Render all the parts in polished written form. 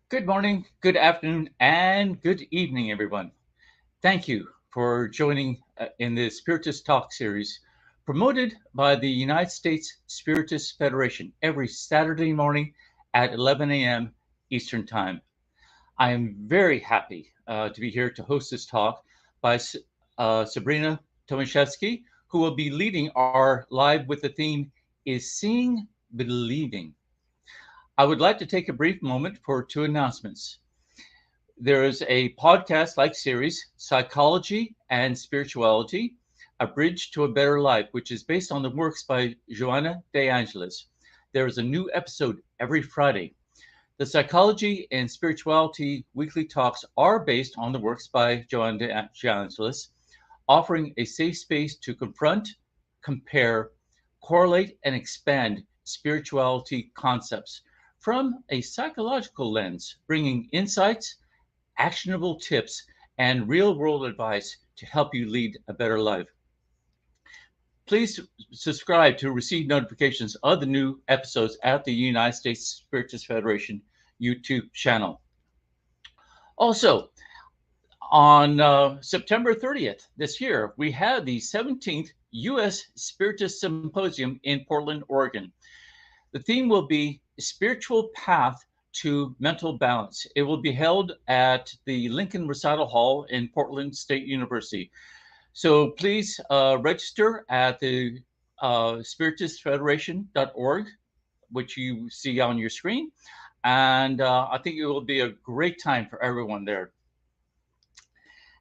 Good morning, good afternoon, and good evening, everyone. Thank you for joining in the Spiritist Talk series promoted by the United States Spiritist Federation every Saturday morning at 11 a.m. Eastern Time. I am very happy to be here to host this talk by Sabrina Tomaszewski, who will be leading our live with the theme Is Seeing Believing? I would like to take a brief moment for two announcements. There is a podcast like series, Psychology and Spirituality, A Bridge to a Better Life, which is based on the works by Joanna De Angelis. There is a new episode every Friday. The Psychology and Spirituality weekly talks are based on the works by Joanna De Angelis, offering a safe space to confront, compare, correlate, and expand spirituality concepts from a psychological lens, bringing insights, actionable tips, and real world advice to help you lead a better life. Please subscribe to receive notifications of the new episodes at the United States Spiritist Federation YouTube channel. Also, on September 30th this year, we had the 17th U.S. Spiritist Symposium in Portland, Oregon. The theme will be Spiritual Path to Mental Balance. It will be held at the Lincoln Recital Hall in Portland State University. So please register at the spiritistfederation.org, which you see on your screen. And I think it will be a great time for everyone there.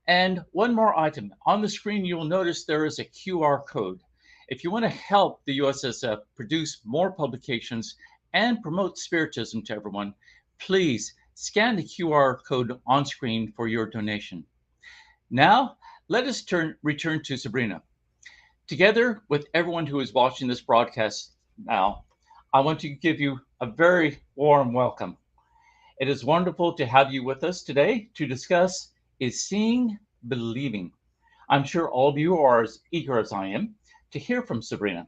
And one more item. On the screen, you will notice there is a QR code. If you want to help the USSF produce more publications and promote Spiritism to everyone, please scan the QR code on screen for your donation. Now, let us return to Sabrina. Together with everyone who is watching this broadcast now, I want to give you a very warm welcome. It is wonderful to have you with us today to discuss Is Seeing Believing? I'm sure all of you are as eager as I am to hear from Sabrina.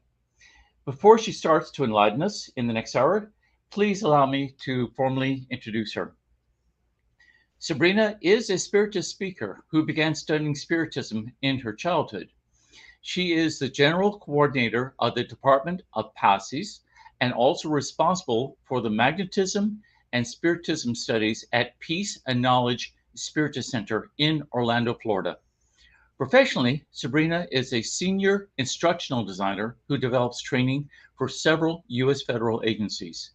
Before she starts to enlighten us in the next hour, please allow me to formally introduce her. Sabrina is a Spiritist speaker who began studying Spiritism in her childhood. She is the general coordinator of the Department of PASES and also responsible for the Magnetism and Spiritism Studies at Peace and Knowledge Spiritist Center in Orlando, Florida. Professionally, Sabrina is a senior instructional designer who develops training for several U.S. federal agencies.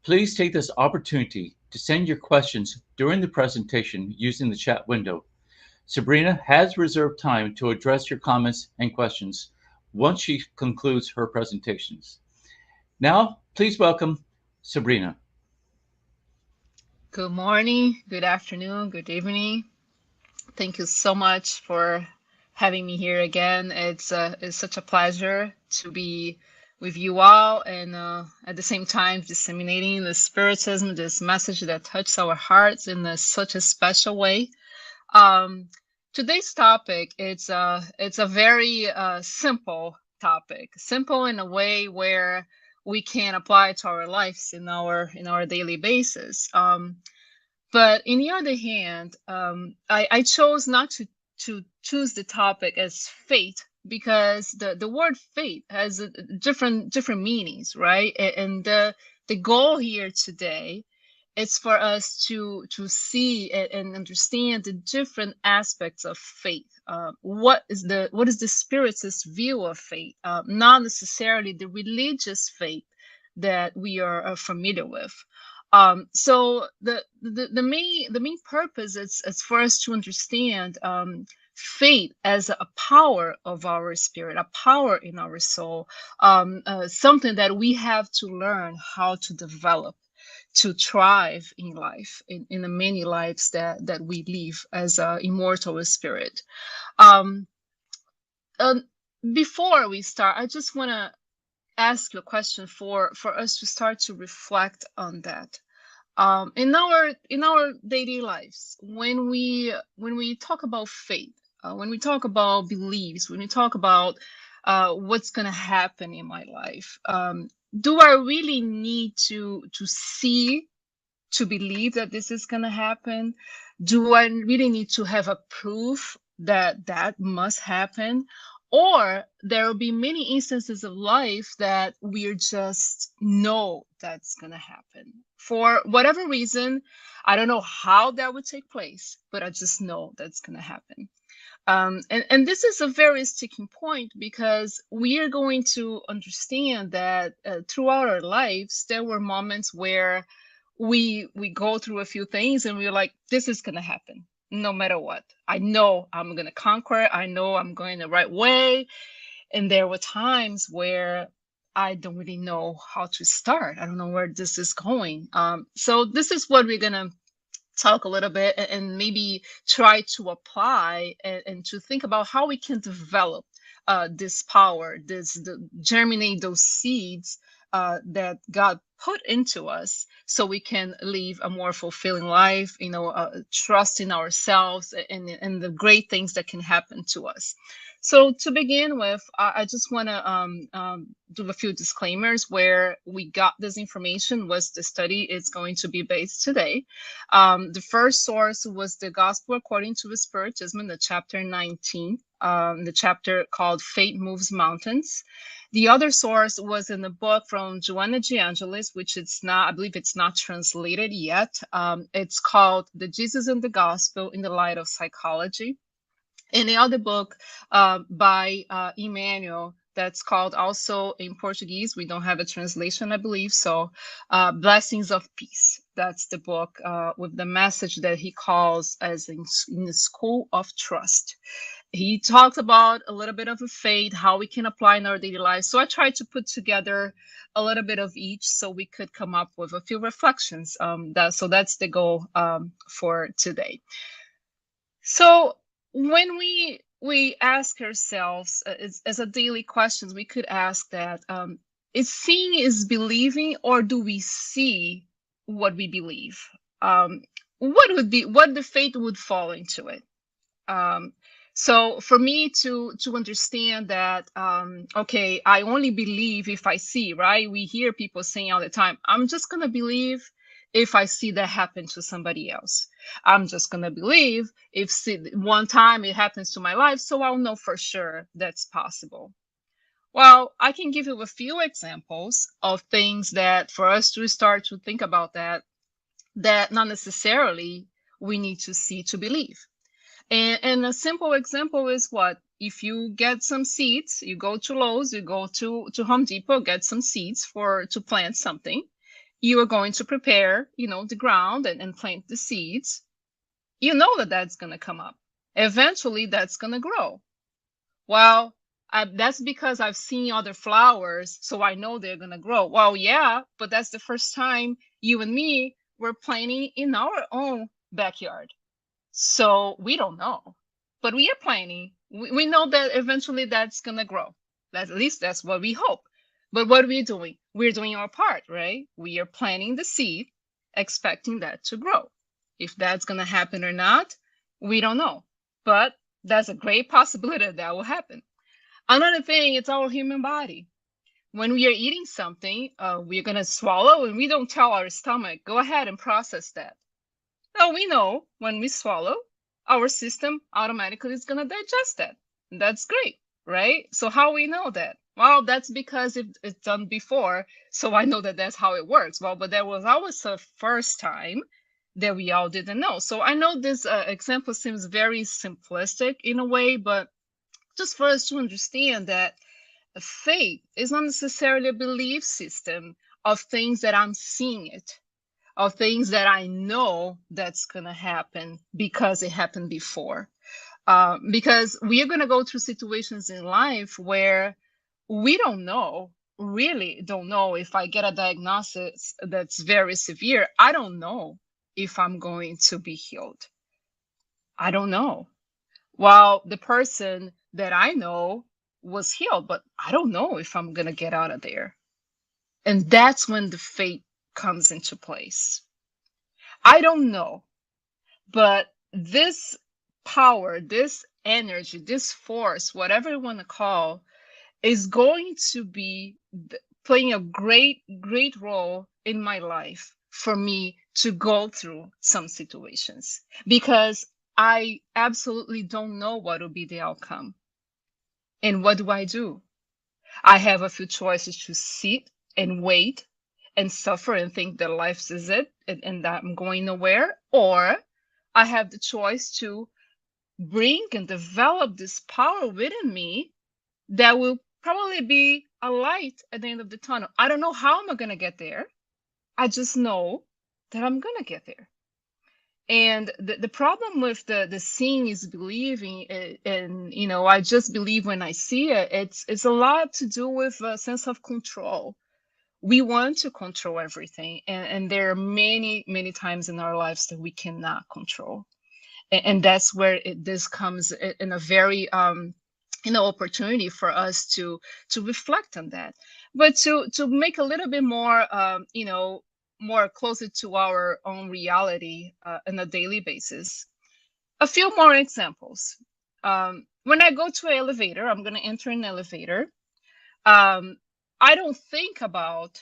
Please take this opportunity to send your questions during the presentation using the chat window. Sabrina has reserved time to address your comments and questions once she concludes her presentations. Now, please welcome Sabrina. Good morning, good afternoon, good evening. Thank you so much for having me here again. It's such a pleasure to be with you all and at the same time disseminating the Spiritism, this message that touches our hearts in such a special way. Today's topic it's a very simple topic, simple in a way where we can apply it to our lives in our daily basis. But in the other hand, I chose not to choose the topic as fate because the word fate has different meanings, right? And the goal here today is for us to see and understand the different aspects of faith. What is the Spiritist view of faith? Not necessarily the religious faith that we are familiar with. So the main purpose is for us to understand faith as a power of our spirit, a power in our soul, something that we have to learn how to develop to thrive in life, in the many lives that we live as an immortal spirit. Um, uh, Before we start, I just want to ask you a question for us to start to reflect on that. In our daily lives, when we talk about faith, when we talk about beliefs, when we talk about what's going to happen in my life, do I really need to see to believe that this is going to happen? Do I really need to have a proof that that must happen? Or there will be many instances of life that we just know that's going to happen. For whatever reason, I don't know how that would take place, but I just know that's going to happen. And this is a very sticking point, because we are going to understand that throughout our lives, there were moments where we go through a few things and we're like, this is going to happen no matter what. I know I'm going to conquer. I know I'm going the right way. And there were times where I don't really know how to start. I don't know where this is going. So this is what we're going to talk a little bit, and maybe try to apply and to think about how we can develop this power, germinate those seeds that God put into us, so we can live a more fulfilling life, trust in ourselves and the great things that can happen to us. So to begin with, I just want to do a few disclaimers. Where we got this information was the study is going to be based today. The first source was the Gospel According to Spiritism, the chapter 19, the chapter called Faith Moves Mountains. The other source was in the book from Joanna G. Angelis, which it's not, I believe it's not translated yet. It's called The Jesus and the Gospel in the Light of Psychology. And the other book by Emmanuel, that's called also in Portuguese. We don't have a translation, I believe. So Blessings of Peace. That's the book with the message that he calls as in the School of Trust. He talks about a little bit of a faith, how we can apply in our daily lives. So I tried to put together a little bit of each so we could come up with a few reflections. So that's the goal for today. So when we ask ourselves as a daily questions, we could ask that, is seeing is believing, or do we see what we believe? What the faith would fall into it? So for me to understand that, okay, I only believe if I see, right? We hear people saying all the time, I'm just going to believe if I see that happen to somebody else. I'm just going to believe if one time it happens to my life, so I'll know for sure that's possible. Well, I can give you a few examples of things that for us to start to think about that not necessarily we need to see to believe. And a simple example is what? If you get some seeds, you go to Lowe's, you go to Home Depot, get some seeds to plant something. You are going to prepare, the ground and plant the seeds. You know that that's going to come up. Eventually, that's going to grow. Well, that's because I've seen other flowers, so I know they're going to grow. Well, yeah, but that's the first time you and me were planting in our own backyard. So we don't know, but we are planning. We know that eventually that's going to grow. At least that's what we hope. But what are we doing? We're doing our part, right? We are planting the seed, expecting that to grow. If that's going to happen or not, we don't know. But that's a great possibility that will happen. Another thing, it's our human body. When we are eating something, we're going to swallow, and we don't tell our stomach, go ahead and process that. No, we know when we swallow, our system automatically is going to digest that. That's great, right? So how we know that? Well, that's because it's done before, so I know that that's how it works. Well, but there was always a first time that we all didn't know. So I know this example seems very simplistic in a way, but just for us to understand that faith is not necessarily a belief system of things that I'm seeing it, of things that I know that's going to happen because it happened before. Because we are going to go through situations in life where we really don't know. If I get a diagnosis that's very severe, I don't know if I'm going to be healed. I don't know. While the person that I know was healed, but I don't know if I'm going to get out of there. And that's when the faith comes into place. I don't know, but this power, this energy, this force, whatever you want to call, is going to be playing a great role in my life for me to go through some situations because I absolutely don't know what will be the outcome. And what do? I have a few choices to sit and wait and suffer and think that life is it and that I'm going nowhere, or I have the choice to bring and develop this power within me that will probably be a light at the end of the tunnel. I don't know how I'm going to get there. I just know that I'm going to get there. And the problem with the seeing is believing, and I just believe when I see it. It's a lot to do with a sense of control. We want to control everything, and there are many times in our lives that we cannot control, and that's where this comes in a very opportunity for us to reflect on that, but to make a little bit more more closer to our own reality on a daily basis. A few more examples. When I go to an elevator, I'm going to enter an elevator. I don't think about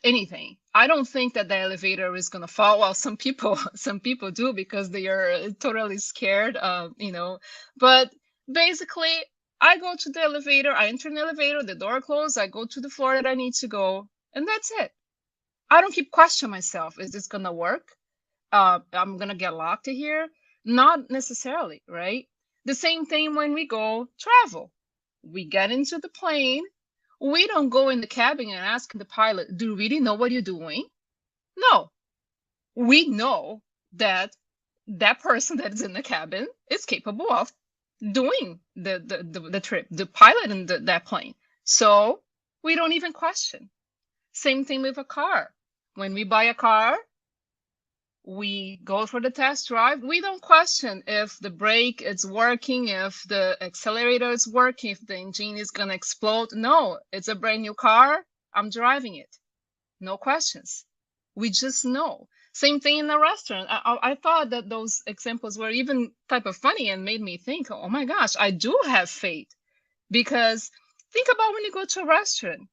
anything. I don't think that the elevator is going to fall. Well, some people do because they are totally scared, but basically I go to the elevator, I enter an elevator, the door closed, I go to the floor that I need to go, and that's it. I don't keep questioning myself. Is this going to work? I'm going to get locked in here? Not necessarily, right? The same thing when we go travel. We get into the plane. We don't go in the cabin and ask the pilot, do you really know what you're doing? No. We know that that person that is in the cabin is capable of doing the trip, the pilot in that plane. So we don't even question. Same thing with a car. When we buy a car, we go for the test drive. We don't question if the brake is working, if the accelerator is working, if the engine is going to explode. No, it's a brand new car. I'm driving it. No questions. We just know. Same thing in a restaurant. I thought that those examples were even type of funny and made me think, oh my gosh, I do have faith. Because think about when you go to a restaurant.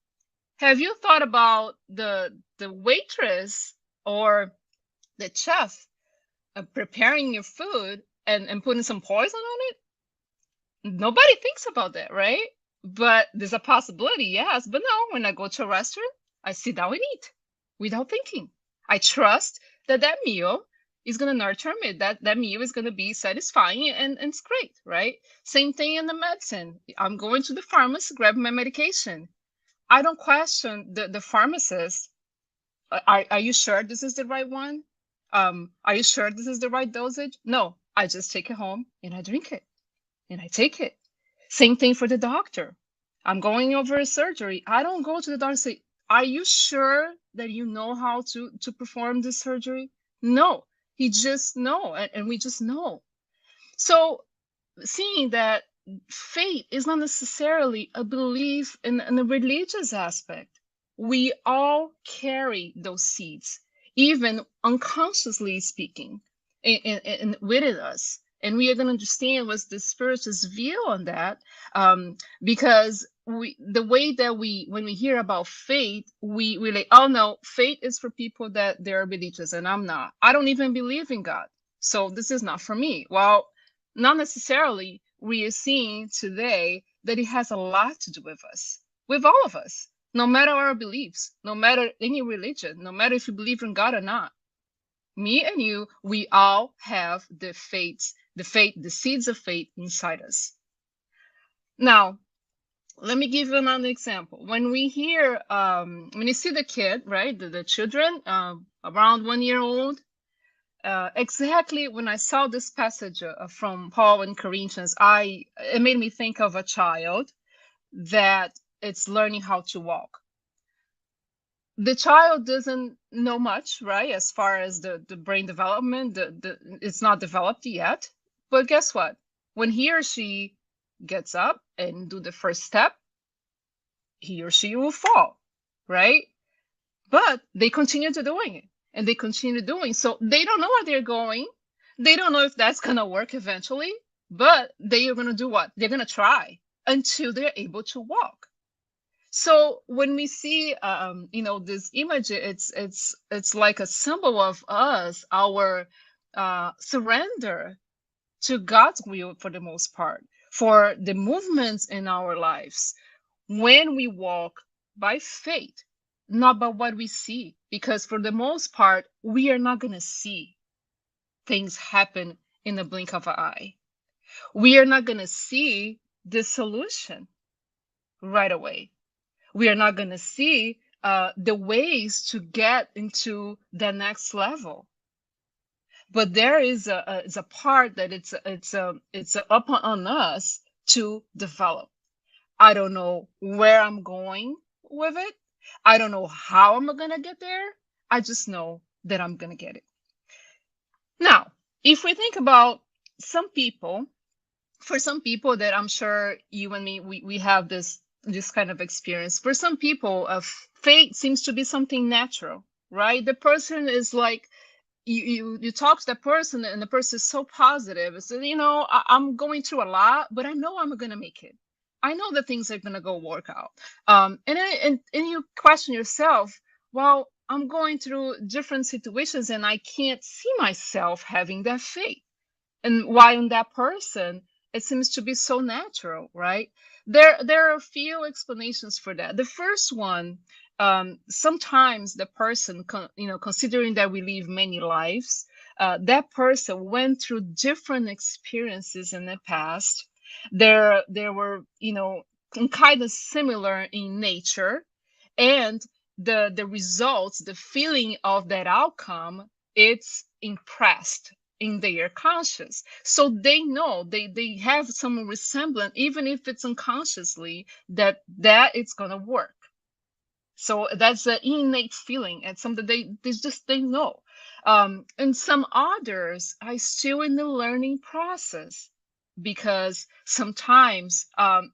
Have you thought about the waitress or the chef preparing your food and putting some poison on it? Nobody thinks about that, right? But there's a possibility, yes. But no, when I go to a restaurant, I sit down and eat without thinking. I trust that that meal is going to nurture me, that meal is going to be satisfying and it's great, right? Same thing in the medicine. I'm going to the pharmacy, grab my medication. I don't question the pharmacist. Are you sure this is the right one? Are you sure this is the right dosage? No, I just take it home and I drink it and I take it. Same thing for the doctor. I'm going over a surgery. I don't go to the doctor and say, are you sure that you know how to perform this surgery? No, he just know, and we just know. So seeing that faith is not necessarily a belief in a religious aspect. We all carry those seeds, even unconsciously speaking, within us. And we are going to understand what's the Spiritist view on that, because the way that when we hear about faith, we like, oh no, faith is for people that they're religious, and I'm not. I don't even believe in God, so this is not for me. Well, not necessarily. We are seeing today that it has a lot to do with us, with all of us, no matter our beliefs, no matter any religion, no matter if you believe in God or not. Me and you, we all have the seeds of faith inside us. Now, let me give you another example. When we hear, when you see the kid, right, the children around 1 year old, exactly when I saw this passage from Paul in Corinthians, it made me think of a child that it's learning how to walk. The child doesn't know much, right, as far as the brain development. It's not developed yet. But guess what? When he or she gets up and do the first step, he or she will fall, right? But they continue to doing it. And they continue doing. So they don't know where they're going. They don't know if that's going to work eventually, but they are going to do what? They're going to try until they're able to walk. So when we see, this image, it's like a symbol of us, our surrender to God's will for the most part, for the movements in our lives when we walk by faith, not by what we see. Because for the most part, we are not going to see things happen in the blink of an eye. We are not going to see the solution right away. We are not going to see the ways to get into the next level. But there is a part that it's up on us to develop. I don't know where I'm going with it. I don't know how I'm gonna get there. I just know that I'm gonna get it. Now, if we think about some people, for some people that I'm sure you and me, we have this kind of experience. For some people, fate seems to be something natural, right? The person is like, you talk to the person and the person is so positive. So, I'm going through a lot, but I know I'm gonna make it. I know that things are gonna go work out. And you question yourself, well, I'm going through different situations and I can't see myself having that faith. And why in that person it seems to be so natural, right? There are a few explanations for that. The first one, sometimes the person considering that we live many lives, that person went through different experiences in the past. There were, kind of similar in nature, and the results, the feeling of that outcome, it's impressed in their conscious. So they know, they have some resemblance, even if it's unconsciously, that it's gonna work. So that's an innate feeling and something they know. And some others are still in the learning process, because sometimes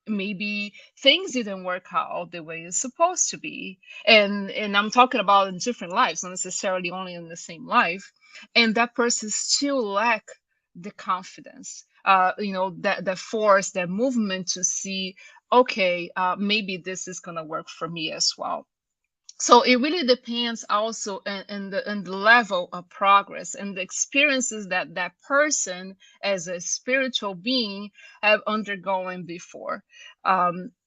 maybe things didn't work out the way it's supposed to be. And I'm talking about in different lives, not necessarily only in the same life. And that person still lack the confidence, that force, that movement to see, okay, maybe this is going to work for me as well. So it really depends also in the level of progress and the experiences that that person as a spiritual being have undergone before.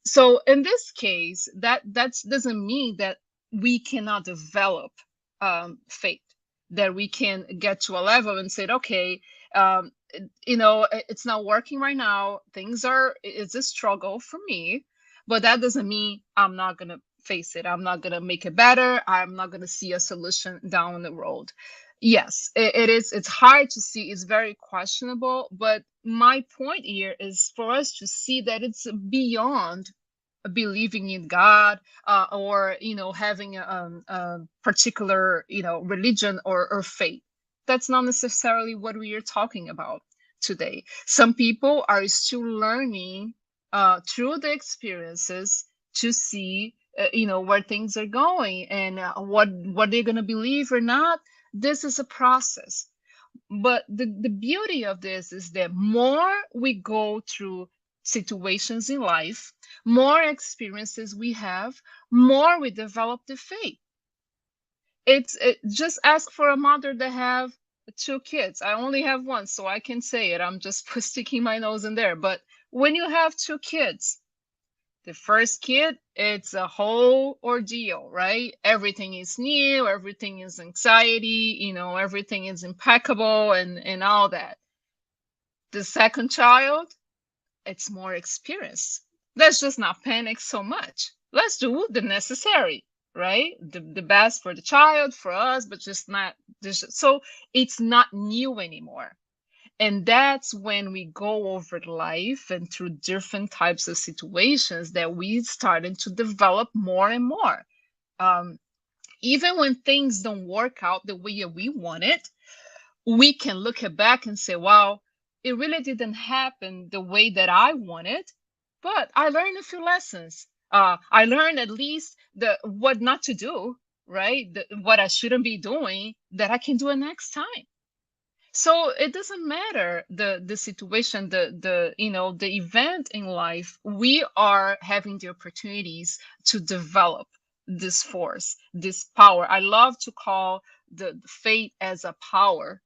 So in this case, that doesn't mean that we cannot develop faith, that we can get to a level and say, okay, it's not working right now. It's a struggle for me, but that doesn't mean I'm not gonna face it. I'm not gonna make it better. I'm not gonna see a solution down the road. Yes, it is. It's hard to see. It's very questionable. But my point here is for us to see that it's beyond believing in God, or having a particular religion or faith. That's not necessarily what we are talking about today. Some people are still learning through the experiences to see where things are going, and what they're going to believe or not. This is a process. But the beauty of this is that more we go through situations in life, more experiences we have, more we develop the faith. Just ask for a mother that have two kids. I only have one, so I can say it. I'm just sticking my nose in there. But when you have two kids, the first kid, it's a whole ordeal, right? Everything is new, everything is anxiety, everything is impeccable and all that. The second child, it's more experience. Let's just not panic so much. Let's do the necessary, right? The best for the child, for us, but just not so it's not new anymore. And that's when we go over life and through different types of situations that we started to develop more and more. Um, Even when things don't work out the way we want it, we can look back and say, wow, it really didn't happen the way that I wanted, but I learned a few lessons. I learned at least what not to do, right? What I shouldn't be doing, that I can do it next time. So it doesn't matter the situation, the event in life. We are having the opportunities to develop this force, this power. I love to call the fate as a power,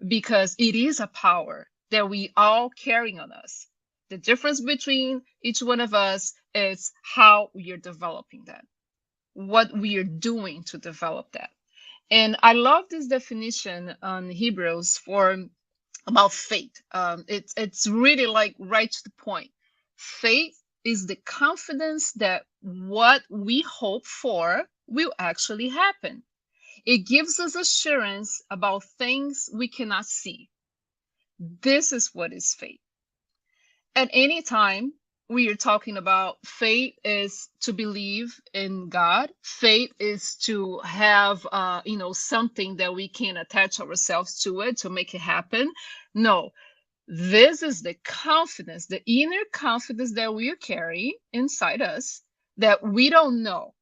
because it is a power that we all carry on us. The difference between each one of us is how we are developing that, what we are doing to develop that. And I love this definition on Hebrews for about faith. It's really like right to the point. Faith is the confidence that what we hope for will actually happen. It gives us assurance about things we cannot see. This is what is faith. At any time we are talking about, faith is to believe in God. Faith is to have something that we can attach ourselves to it to make it happen. No, this is the confidence, the inner confidence that we carry inside us, that we don't know.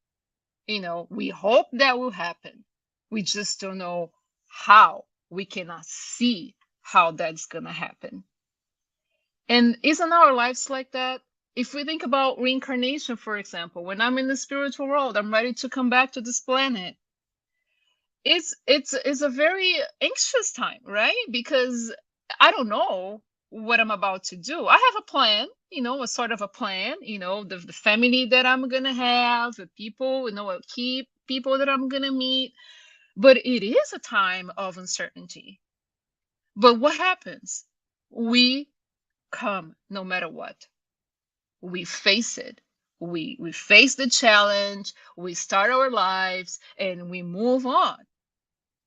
We hope that will happen. We just don't know how. We cannot see how that's going to happen. And isn't our lives like that? If we think about reincarnation, for example, when I'm in the spiritual world, I'm ready to come back to this planet. It's a very anxious time, right? Because I don't know what I'm about to do. I have a plan, a sort of a plan, the family that I'm gonna have, the people, key people that I'm gonna meet. But it is a time of uncertainty. But what happens? We come no matter what. We face it. We face the challenge, we start our lives, and we move on.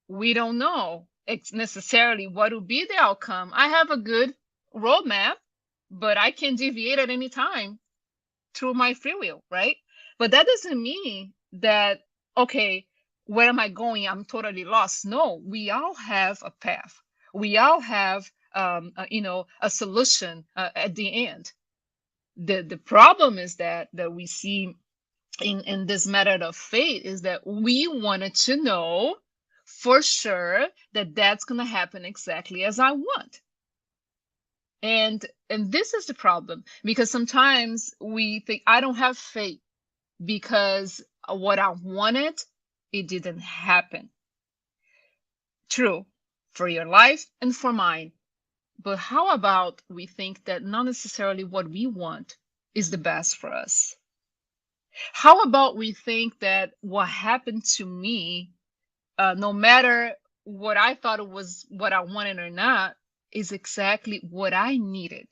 We don't know necessarily what will be the outcome. I have a good roadmap, but I can deviate at any time through my free will, right? But that doesn't mean that, okay, where am I going? I'm totally lost. No, we all have a path. We all have, a solution at the end. The problem is that we see in this method of fate is that we wanted to know for sure that that's going to happen exactly as I want. And this is the problem, because sometimes we think, I don't have faith because what I wanted, it didn't happen. True, for your life and for mine. But how about we think that not necessarily what we want is the best for us? How about we think that what happened to me, no matter what I thought it was what I wanted or not, is exactly what I needed,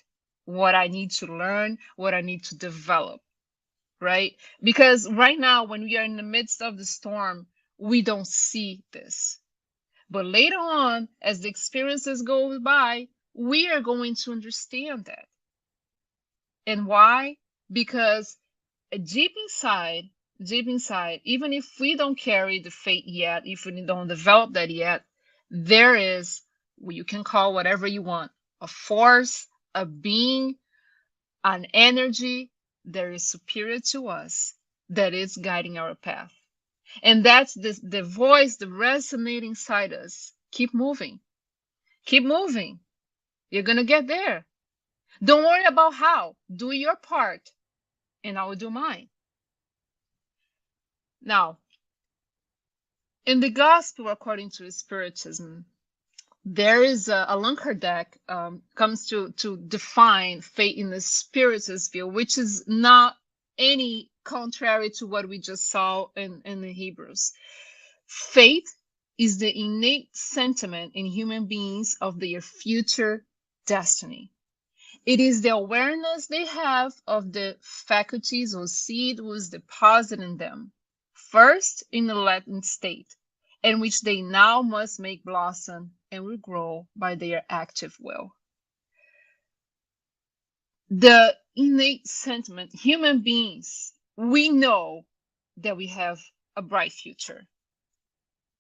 what I need to learn, what I need to develop, right? Because right now, when we are in the midst of the storm, we don't see this. But later on, as the experiences go by, we are going to understand that. And why? Because deep inside, even if we don't carry the faith yet, if we don't develop that yet, there is, you can call whatever you want, a force, a being, an energy that is superior to us, that is guiding our path. And that's the voice, the resonating inside us. Keep moving. Keep moving. You're going to get there. Don't worry about how. Do your part, and I will do mine. Now, in the gospel according to Spiritism, there is Allan Kardec comes to define faith in the Spiritist view, which is not any contrary to what we just saw in the Hebrews. Faith is the innate sentiment in human beings of their future destiny. It is the awareness they have of the faculties or seed was deposited in them, first in the latent state, and which they now must make blossom and will grow by their active will. The innate sentiment, human beings, we know that we have a bright future.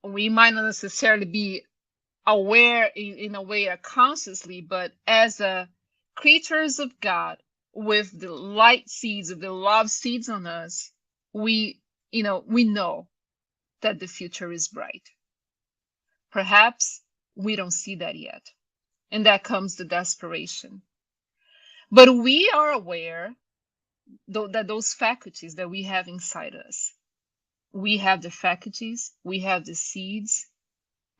We might not necessarily be aware in a way or consciously, but as a creatures of God with the light seeds of the love seeds on us, we know that the future is bright. Perhaps We don't see that yet. And that comes the desperation. But we are aware that those faculties that we have inside us, we have the faculties, we have the seeds,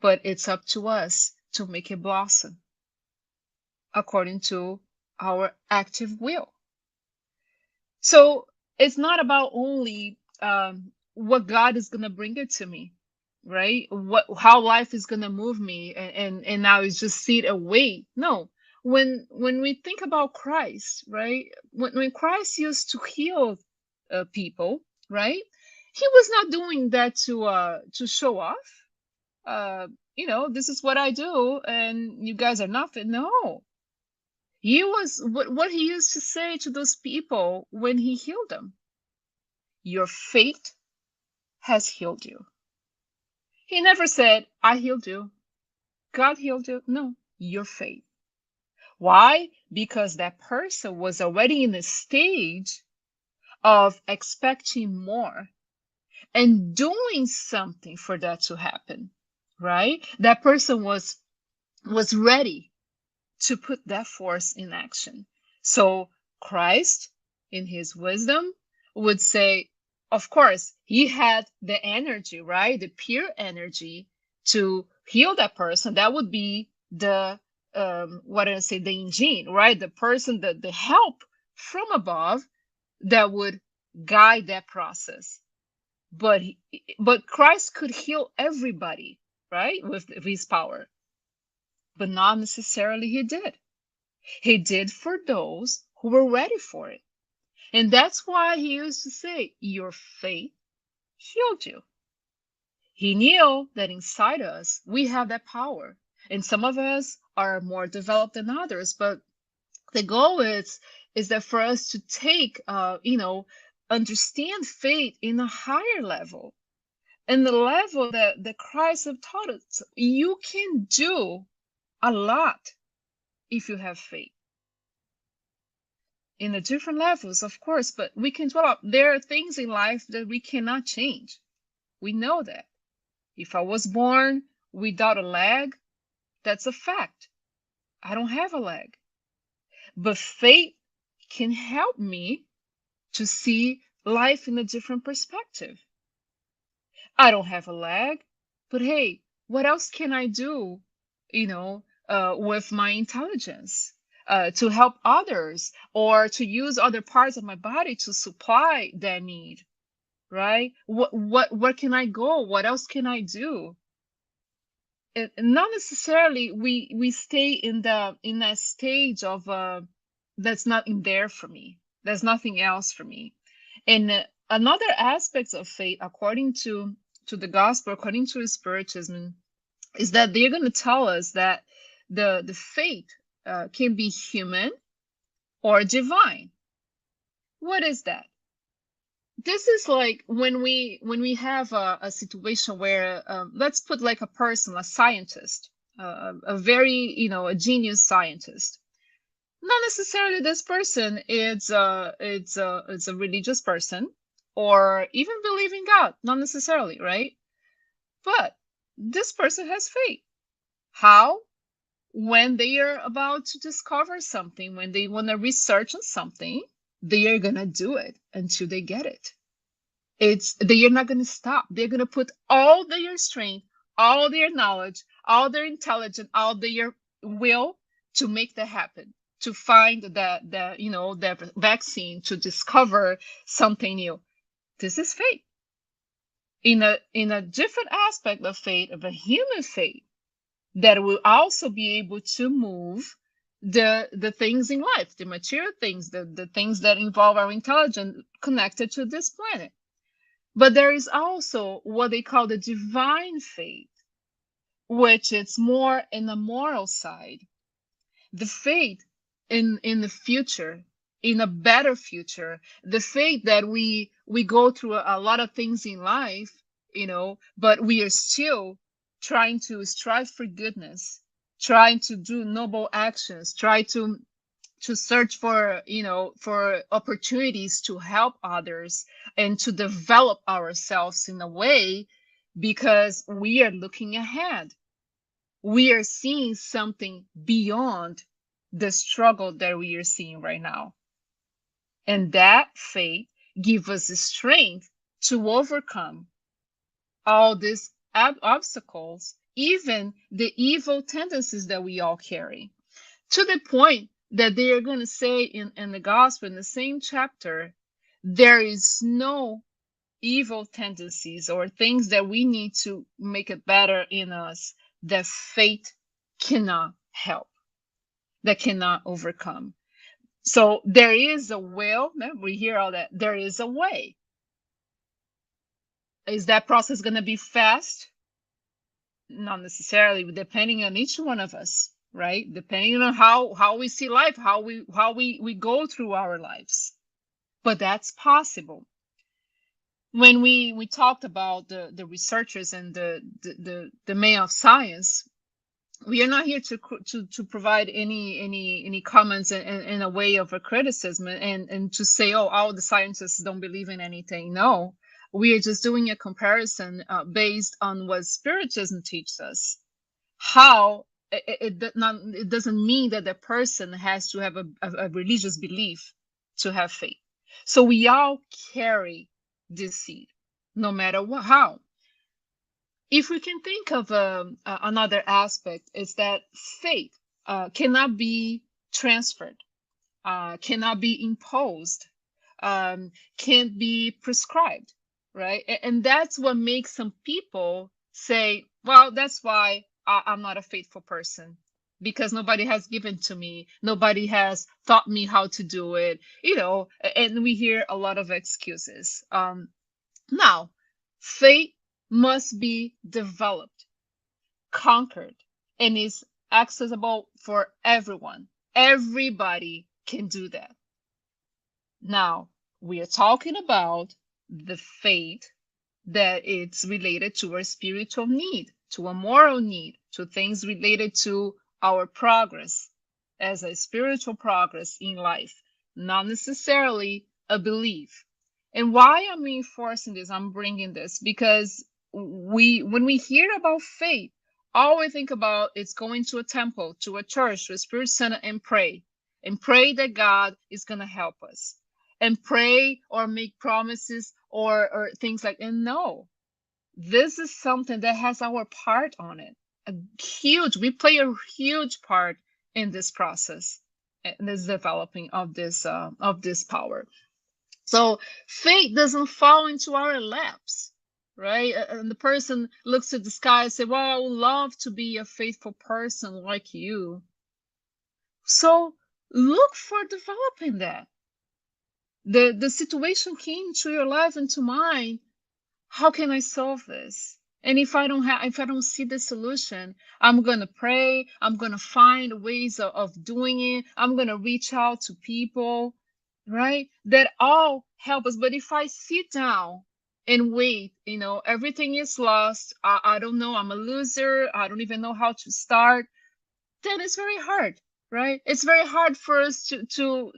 but it's up to us to make it blossom according to our active will. So it's not about only what God is going to bring it to me, right? How life is going to move me, and now it's just sit away. No, when we think about Christ, right? When Christ used to heal people, right? He was not doing that to show off. This is what I do, and you guys are nothing. No, he was what he used to say to those people when he healed them. Your faith has healed you. He never said, I healed you. God healed you. No, your faith. Why? Because that person was already in a stage of expecting more and doing something for that to happen, right? That person was ready to put that force in action. So Christ, in his wisdom, would say, of course, he had the energy, right? The pure energy to heal that person. That would be the what did I say? The engine, right? The person, the help from above that would guide that process. But Christ could heal everybody, right? With his power. But not necessarily he did. He did for those who were ready for it. And that's why he used to say, your faith healed you. He knew that inside us, we have that power. And some of us are more developed than others. But the goal is that for us to take, understand faith in a higher level. And the level that Christ have taught us, you can do a lot if you have faith. In the different levels, of course, but we can develop. There are things in life that we cannot change. We know that. If I was born without a leg, that's a fact. I don't have a leg. But faith can help me to see life in a different perspective. I don't have a leg, but hey, what else can I do, with my intelligence? To help others or to use other parts of my body to supply that need, right? Where can I go? What else can I do? And not necessarily we stay in that stage of that's not in there for me. There's nothing else for me. And another aspect of faith, according to the gospel, according to Spiritism, is that they're going to tell us that the faith can be human or divine. What is that? This is like when we have a situation where let's put like a person, a scientist, a very a genius scientist. Not necessarily this person is it's a religious person or even believe in God. Not necessarily, right? But this person has faith. How? When they are about to discover something, when they want to research on something, they are going to do it until they get it. They are not going to stop. They're going to put all their strength, all their knowledge, all their intelligence, all their will to make that happen, to find the vaccine, to discover something new. This is faith. In a different aspect of faith, of a human faith, that will also be able to move the things in life, the material things, the things that involve our intelligence connected to this planet. But there is also what they call the divine faith, which is more in the moral side. The faith in the future, in a better future, the faith that we go through a lot of things in life, but we are still trying to strive for goodness, trying to do noble actions, try to search for for opportunities to help others and to develop ourselves in a way, because we are looking ahead. we are seeing something beyond the struggle that we are seeing right now. And that faith gives us the strength to overcome all these obstacles, even the evil tendencies that we all carry, to the point that they are going to say in the gospel, in the same chapter, there is no evil tendencies or things that we need to make it better in us that faith cannot help, that cannot overcome. So there is a will. We hear all that. There is a way. Is that process going to be fast? Not necessarily, depending on each one of us, right? Depending on how we see life, how we go through our lives. But that's possible. When we talked about the researchers and the man of science, we are not here to provide any comments in a way of a criticism and to say, oh, all the scientists don't believe in anything. No, we are just doing a comparison based on what Spiritism teaches us. How it doesn't mean that the person has to have a religious belief to have faith. So we all carry this seed, no matter how. If we can think of another aspect, is that faith cannot be transferred, cannot be imposed, can't be prescribed, right? And that's what makes some people say, well, that's why I'm not a faithful person, because nobody has given to me, nobody has taught me how to do it, and we hear a lot of excuses. Now, faith must be developed, conquered, and is accessible for everyone. Everybody can do that. Now, we are talking about the faith that it's related to our spiritual need, to a moral need, to things related to our progress as a spiritual progress in life, not necessarily a belief. And why I'm reinforcing this, I'm bringing this, because when we hear about faith, all we think about is going to a temple, to a church, to a spirit center and pray that God is going to help us, and pray or make promises or things like that. And no, this is something that has our part on it. We play a huge part in this process, in this developing of this power. So faith doesn't fall into our laps, right? And the person looks at the sky and say, well, I would love to be a faithful person like you. So look for developing that. The situation came to your life and to mine. How can I solve this? And if I don't see the solution, I'm going to pray. I'm going to find ways of doing it. I'm going to reach out to people, right? That all help us. But if I sit down and wait, everything is lost. I don't know. I'm a loser. I don't even know how to start. Then it's very hard, right? It's very hard for us to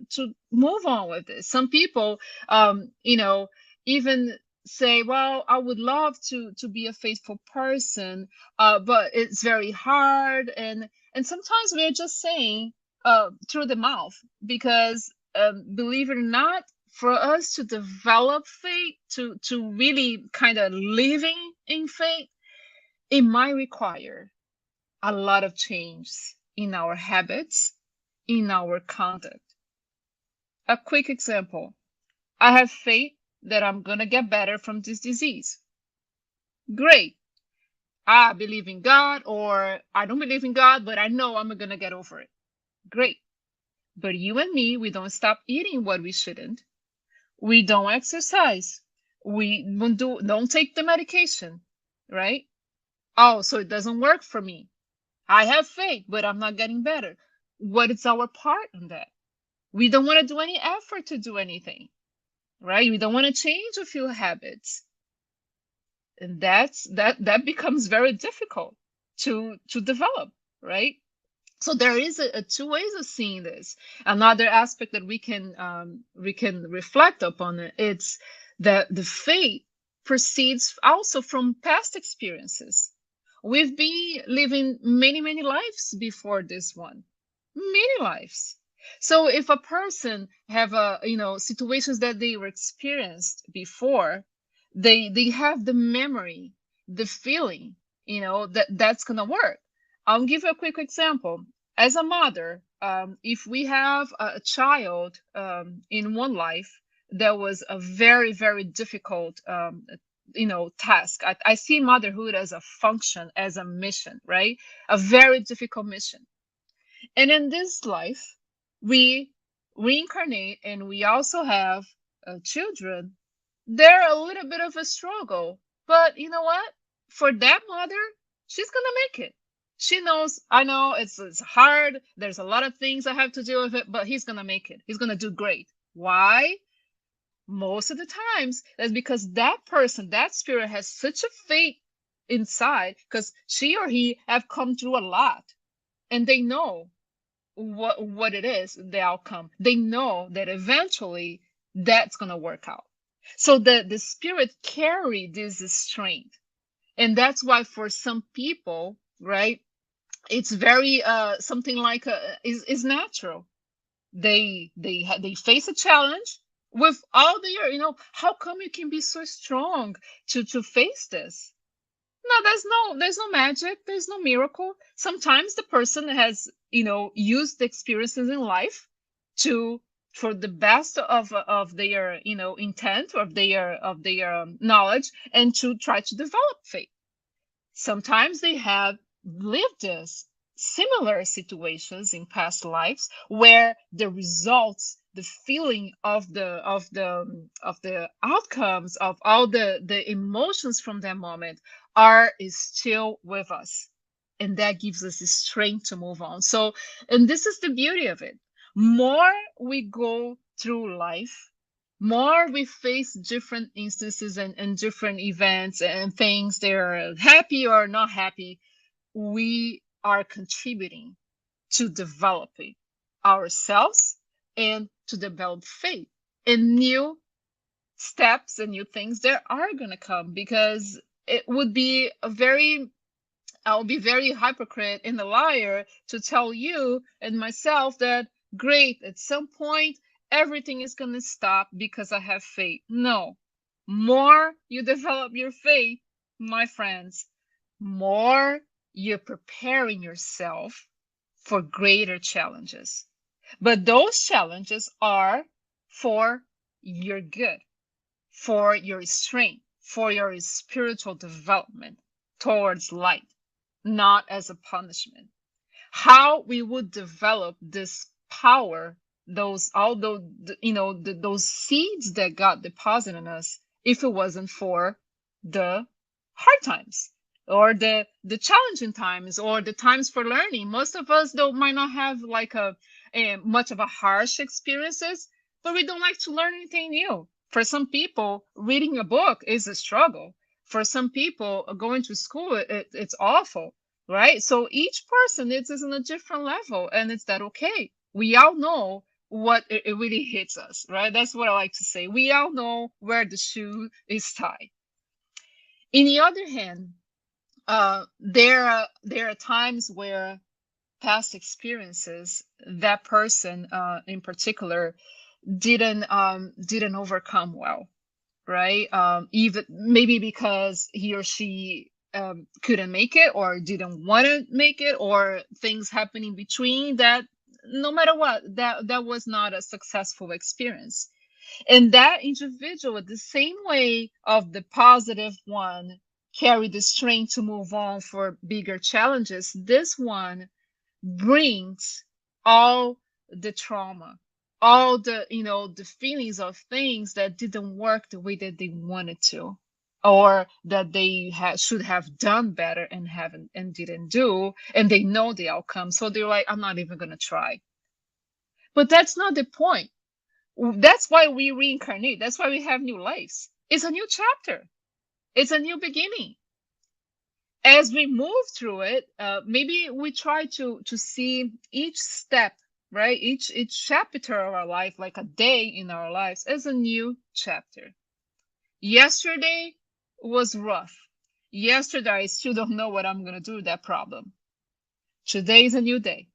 move on with this. Some people, even say, well, I would love to be a faithful person, but it's very hard. And sometimes we're just saying through the mouth, because believe it or not, for us to develop faith, to really kind of living in faith, it might require a lot of change in our habits, in our conduct. A quick example: I have faith that I'm going to get better from this disease. Great. I believe in God, or I don't believe in God, but I know I'm going to get over it. Great. But you and me, we don't stop eating what we shouldn't. We don't exercise. We don't take the medication, right? Oh, so it doesn't work for me. I have faith, but I'm not getting better. What is our part in that? We don't want to do any effort to do anything, right? We don't want to change a few habits. And that becomes very difficult to develop, right? So there is a two ways of seeing this. Another aspect that we can reflect upon it, it's that the faith proceeds also from past experiences. We've been living many, many lives before this one. Many lives. So if a person have a, situations that they were experienced before, they have the memory, the feeling, that that's gonna work. I'll give you a quick example. As a mother, if we have a child in one life that was a very, very difficult task. I see motherhood as a function, as a mission, right? A very difficult mission. And in this life, we reincarnate and we also have children. They're a little bit of a struggle. But you know what? For that mother, she's going to make it. She knows, I know it's hard. There's a lot of things I have to deal with it, but he's going to make it. He's going to do great. Why? Most of the times, that's because that person, that spirit has such a faith inside because she or he have come through a lot and they know what it is, the outcome. They know that eventually that's going to work out. So the spirit carry this strength. And that's why for some people, right, it's very something like is natural. They face a challenge with all their, how come you can be so strong to face this? No, there's no magic, there's no miracle. Sometimes the person has, used the experiences in life to for the best of their, intent, of their knowledge, and to try to develop faith. Sometimes they have lived this similar situations in past lives where the results, the feeling of the outcomes of all the emotions from that moment is still with us, and that gives us the strength to move on. So, and this is the beauty of it. More we go through life, more we face different instances and different events and things, they're happy or not happy, we are contributing to developing ourselves and to develop faith and new steps and new things that are going to come, because it would be I'll be very hypocrite and a liar to tell you and myself that great, at some point everything is going to stop because I have faith. No. More you develop your faith, my friends, more you're preparing yourself for greater challenges. But those challenges are for your good, for your strength, for your spiritual development towards light, not as a punishment. How we would develop this power, those seeds that God deposited in us, if it wasn't for the hard times or the challenging times or the times for learning. Most of us though might not have like a much of a harsh experiences, but we don't like to learn anything new. For some people, reading a book is a struggle. For some people, going to school, it's awful, right? So each person is in a different level, and it's that okay. We all know what it really hits us, right? That's what I like to say. We all know where the shoe is tied. In the other hand, there are times where past experiences, that person in particular didn't overcome well, right? Even maybe because he or she couldn't make it or didn't want to make it, or things happened in between that, no matter what, that was not a successful experience. And that individual, the same way of the positive one, carry the strength to move on for bigger challenges. This one brings all the trauma, all the feelings of things that didn't work the way that they wanted to, or that they should have done better and haven't and didn't do, and they know the outcome, so they're like, I'm not even going to try. But that's not the point. That's why we reincarnate. That's why we have new lives. It's a new chapter. It's a new beginning. As we move through it, maybe we try to see each step, right? Each chapter of our life, like a day in our lives, as a new chapter. Yesterday was rough. Yesterday, I still don't know what I'm going to do with that problem. Today is a new day.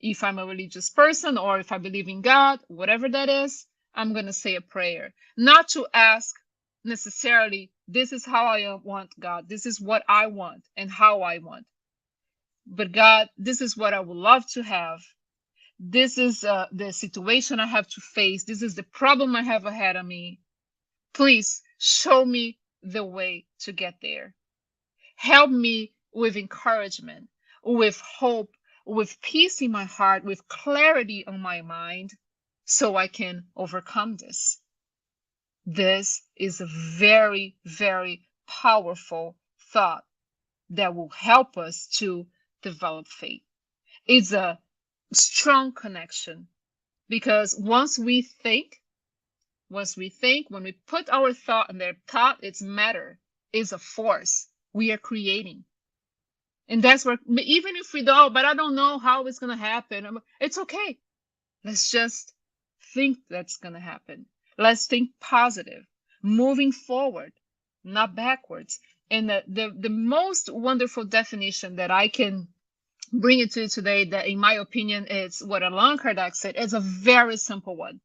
If I'm a religious person or if I believe in God, whatever that is, I'm going to say a prayer. Not to ask necessarily, this is how I want, God. This is what I want and how I want. But God, this is what I would love to have. This is the situation I have to face. This is the problem I have ahead of me. Please show me the way to get there. Help me with encouragement, with hope, with peace in my heart, with clarity on my mind, so I can overcome this. This is a very, very powerful thought that will help us to develop faith. It's a strong connection because once we think, when we put our thought in their thought, it's matter, is a force we are creating. And that's where, even if we don't, but I don't know how it's going to happen, it's okay. Let's just think that's going to happen. Let's think positive, moving forward, not backwards. And the most wonderful definition that I can bring it to today, that in my opinion is what Allan Kardec said, is a very simple one.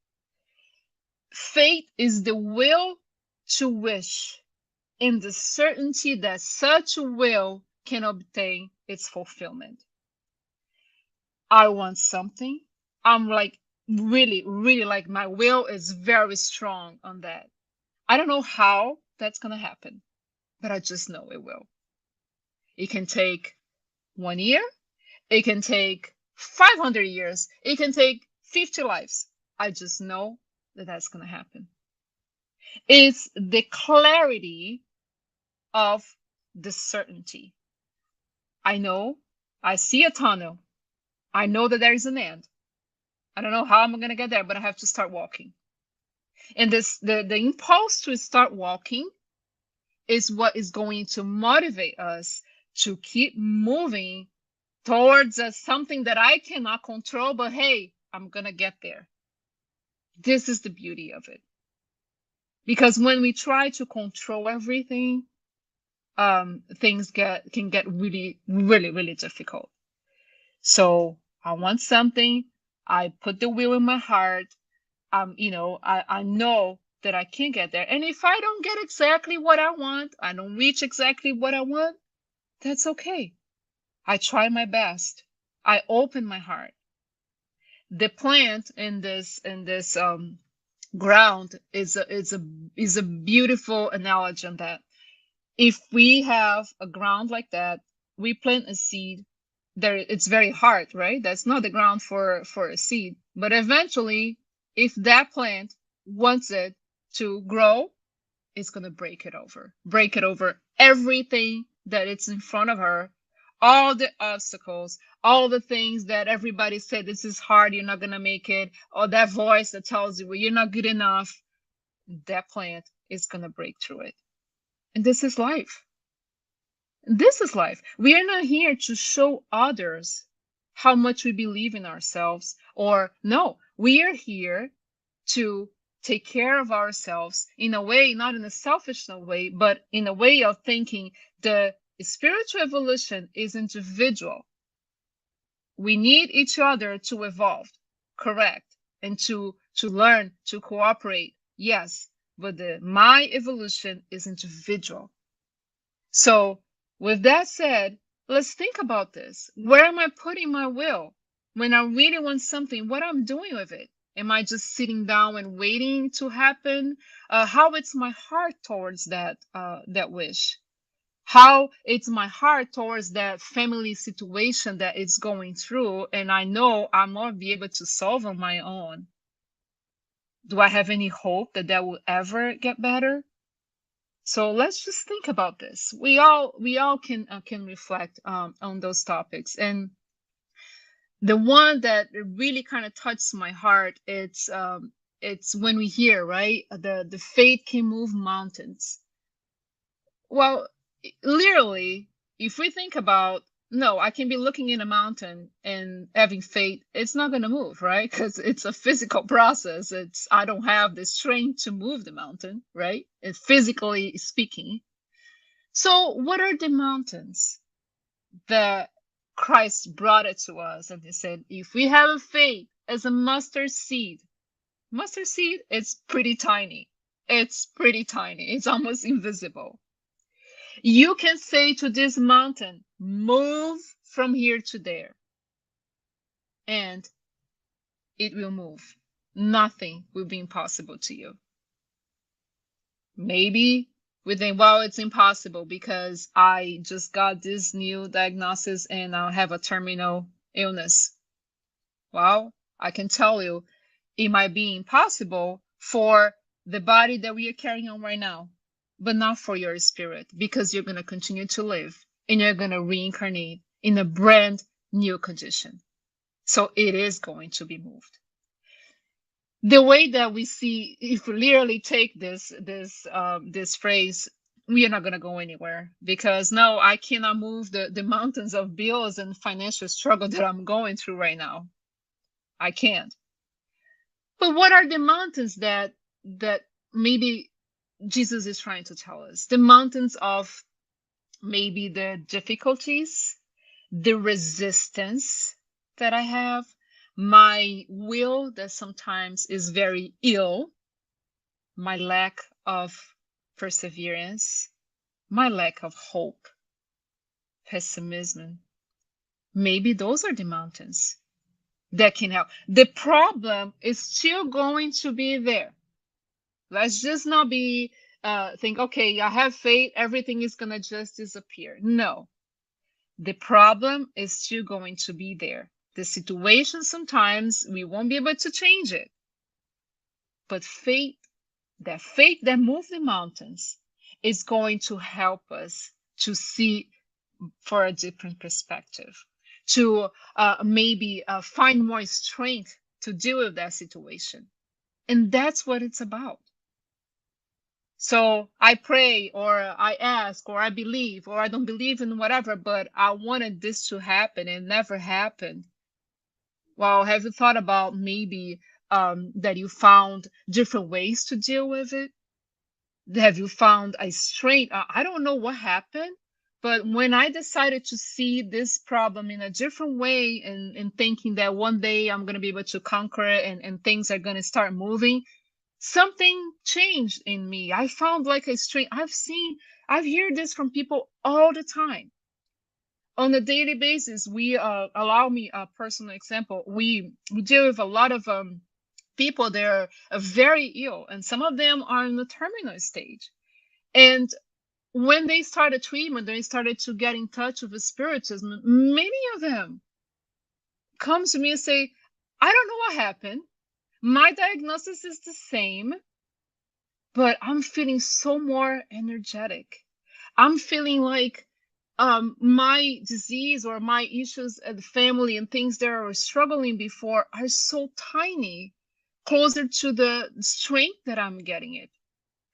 Faith is the will to wish in the certainty that such a will can obtain its fulfillment. I want something. I'm like really, really like my will is very strong on that. I don't know how that's going to happen, but I just know it will. It can take 1 year. It can take 500 years. It can take 50 lives. I just know that that's going to happen. It's the clarity of the certainty. I know, I see a tunnel. I know that there is an end. I don't know how I'm going to get there, but I have to start walking. And the impulse to start walking is what is going to motivate us to keep moving towards something that I cannot control, but hey, I'm going to get there. This is the beauty of it. Because when we try to control everything, things can get really, really, really difficult. So I want something. I put the will in my heart. I know that I can get there. And if I don't get exactly what I want, I don't reach exactly what I want, that's okay. I try my best. I open my heart. The plant in this ground is a beautiful analogy on that. If we have a ground like that, we plant a seed. There, it's very hard, right? That's not the ground for a seed. But eventually, if that plant wants it to grow, it's gonna break it over everything that it's in front of her, all the obstacles, all the things that everybody said, this is hard, you're not gonna make it, or that voice that tells you, well, you're not good enough. That plant is gonna break through it. And this is life. This is life. We are not here to show others how much we believe in ourselves, or no, we are here to take care of ourselves in a way, not in a selfish way, but in a way of thinking the spiritual evolution is individual. We need each other to evolve, correct, and to learn, to cooperate, yes, but my evolution is individual. So with that said, let's think about this. Where am I putting my will? When I really want something, what I'm doing with it? Am I just sitting down and waiting to happen? How it's my heart towards that wish? How it's my heart towards that family situation that it's going through, and I know I'm not be able to solve on my own. Do I have any hope that will ever get better? So let's just think about this. We all can reflect on those topics. And the one that really kind of touched my heart, it's when we hear, right, the faith can move mountains. Well, literally, if we think about, no, I can be looking in a mountain and having faith, it's not going to move, right? Because it's a physical process. I don't have the strength to move the mountain, right? It's physically speaking. So what are the mountains that Christ brought it to us? And he said, if we have a faith as a mustard seed, it's pretty tiny. It's pretty tiny. It's almost invisible. You can say to this mountain, move from here to there, and it will move. Nothing will be impossible to you. Maybe we think, well, it's impossible because I just got this new diagnosis and I have a terminal illness. Well, I can tell you, it might be impossible for the body that we are carrying on right now, but not for your spirit, because you're going to continue to live and you're going to reincarnate in a brand new condition. So it is going to be moved. The way that we see, if we literally take this phrase, we are not going to go anywhere, because no, I cannot move the mountains of bills and financial struggle that I'm going through right now. I can't. But what are the mountains that maybe Jesus is trying to tell us? The mountains of maybe the difficulties, the resistance that I have, my will that sometimes is very ill, my lack of perseverance, my lack of hope, pessimism. Maybe those are the mountains that can help. The problem is still going to be there. Let's just not be think, okay, I have faith, everything is gonna just disappear. No, the problem is still going to be there. The situation, sometimes we won't be able to change it, but faith that moves the mountains is going to help us to see for a different perspective, to maybe find more strength to deal with that situation. And that's what it's about. So I pray, or I ask, or I believe, or I don't believe in whatever, but I wanted this to happen and never happened. Well, have you thought about maybe that you found different ways to deal with it? Have you found a strength? I don't know what happened, but when I decided to see this problem in a different way, and thinking that one day I'm going to be able to conquer it, and things are going to start moving, something changed in me. I found like a strength. I've heard this from people all the time. On a daily basis, we allow me a personal example. We deal with a lot of people that are very ill, and some of them are in the terminal stage. And when they started treatment, they started to get in touch with the spiritism. Many of them come to me and say, I don't know what happened. My diagnosis is the same, but I'm feeling so more energetic. I'm feeling like my disease or my issues at the family and things that I was struggling before are so tiny, closer to the strength that I'm getting it.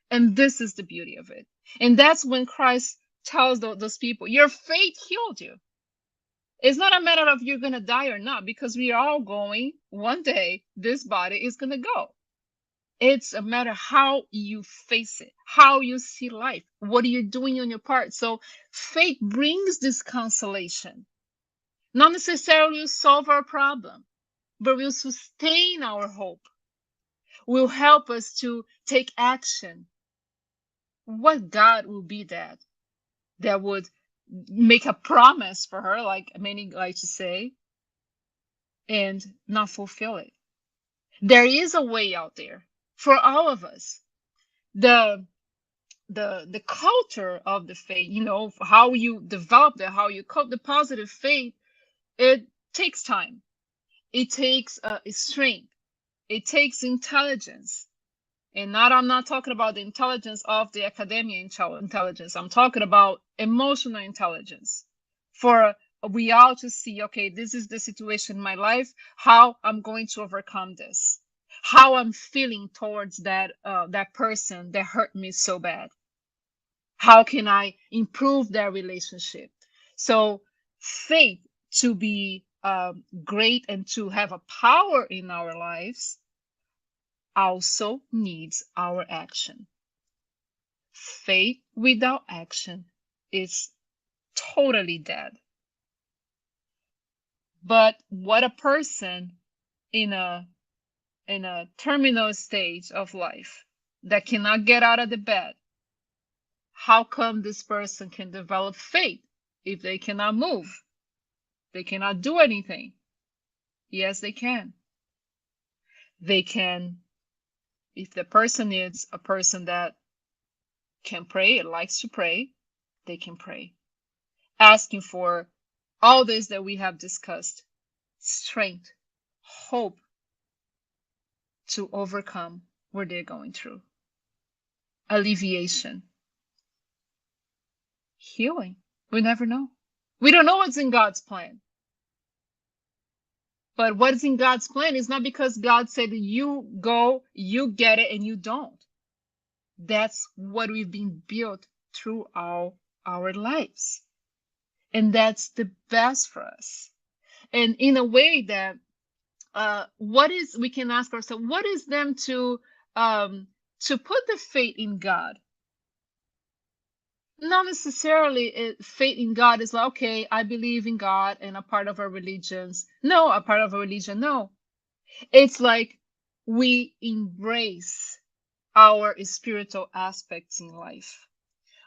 And this is the beauty of it. And that's when Christ tells those people, your faith healed you. It's not a matter of you're going to die or not, because we are all going, one day, this body is going to go. It's a matter how you face it, how you see life, what are you doing on your part. So faith brings this consolation. Not necessarily will solve our problem, but will sustain our hope, will help us to take action. What God will be that would make a promise for her, like many like to say, and not fulfill it? There is a way out there for all of us. The culture of the faith, how you develop that, how you cope the positive faith, it takes time. It takes strength. It takes intelligence. And I'm not talking about the intelligence of the academia intelligence. I'm talking about emotional intelligence. For we all to see, okay, this is the situation in my life, how I'm going to overcome this, how I'm feeling towards that person that hurt me so bad. How can I improve their relationship? So faith, to be great and to have a power in our lives, also needs our action. Faith without action is totally dead. But what a person in a terminal stage of life that cannot get out of the bed, how come this person can develop faith if they cannot move? They cannot do anything. Yes, they can. They can, if the person is a person that can pray and likes to pray, they can pray, asking for all this that we have discussed: strength, hope to overcome what they're going through, alleviation, healing. We never know. We don't know what's in God's plan. But what's in God's plan is not because God said you go, you get it, and you don't. That's what we've been built through our lives. And that's the best for us. And in a way that we can ask ourselves, what is them to put the faith in God? Not necessarily faith in God is like, okay, I believe in God and a part of our religions. No, a part of a religion, no. It's like we embrace our spiritual aspects in life.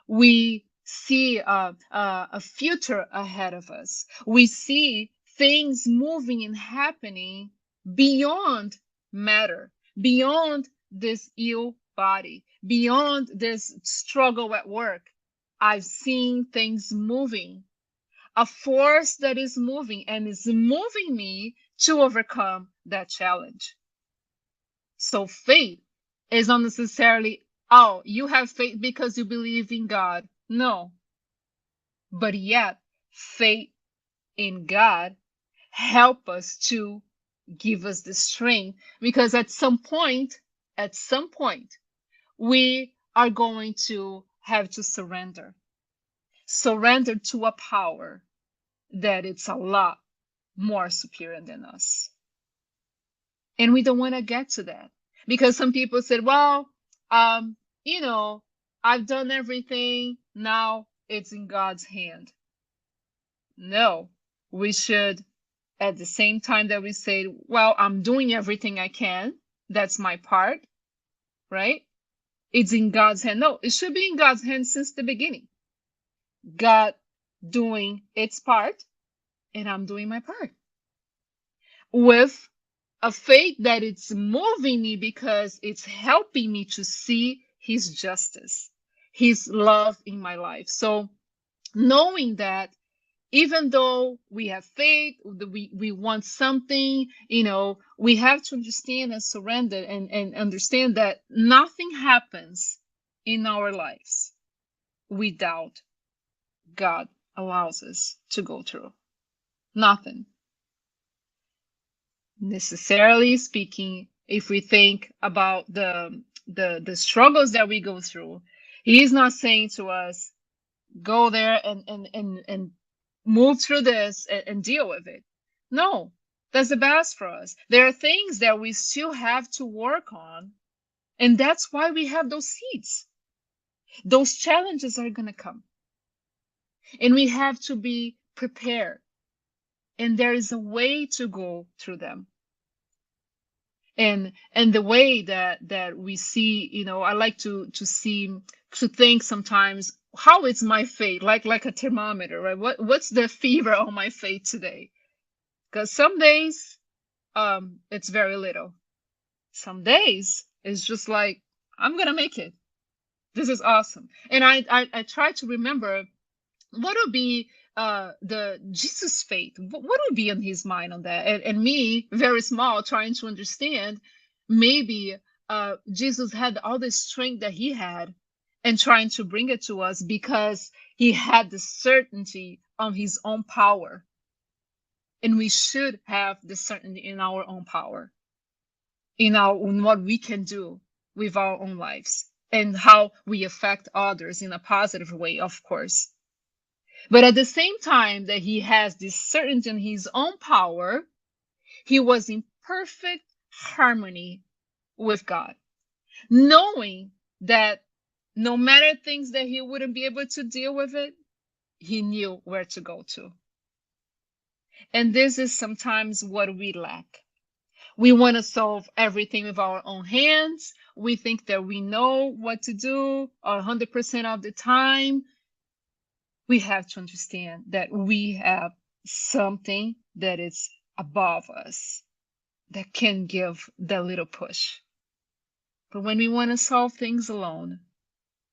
We see a future ahead of us. We see things moving and happening beyond matter, beyond this ill body, beyond this struggle at work. I've seen things moving, a force that is moving and is moving me to overcome that challenge. So faith is not necessarily, oh, you have faith because you believe in God. No. But yet, faith in God help us to give us the strength, because at some point, we are going to have to surrender to a power that it's a lot more superior than us. And we don't want to get to that, because some people said, well, I've done everything, now it's in God's hand. No, we should, at the same time that we say, well, I'm doing everything I can, that's my part, right? It's in God's hand. No, it should be in God's hand since the beginning. God doing its part, and I'm doing my part. With a faith that it's moving me because it's helping me to see his justice, his love in my life. So knowing that even though we have faith, we want something, we have to understand and surrender and understand that nothing happens in our lives without God allows us to go through. Nothing. Necessarily speaking, if we think about the struggles that we go through, he is not saying to us, go there and move through this and deal with it. No, that's the best for us. There are things that we still have to work on, and that's why we have those seeds. Those challenges are going to come, and we have to be prepared, and there is a way to go through them. And the way that we see, I like to think sometimes, how is my faith, like a thermometer, right? What's the fever on my faith today? Because some days it's very little. Some days it's just like, I'm gonna make it. This is awesome. And I try to remember what would be the Jesus faith. What would be in his mind on that? And me, very small, trying to understand, maybe Jesus had all the strength that he had and trying to bring it to us because he had the certainty of his own power. And we should have the certainty in our own power, in what we can do with our own lives and how we affect others in a positive way, of course. But at the same time that he has this certainty in his own power, he was in perfect harmony with God, knowing that no matter things that he wouldn't be able to deal with it, he knew where to go to. And this is sometimes what we lack. We want to solve everything with our own hands. We think that we know what to do 100% of the time. We have to understand that we have something that is above us that can give the little push. But when we want to solve things alone,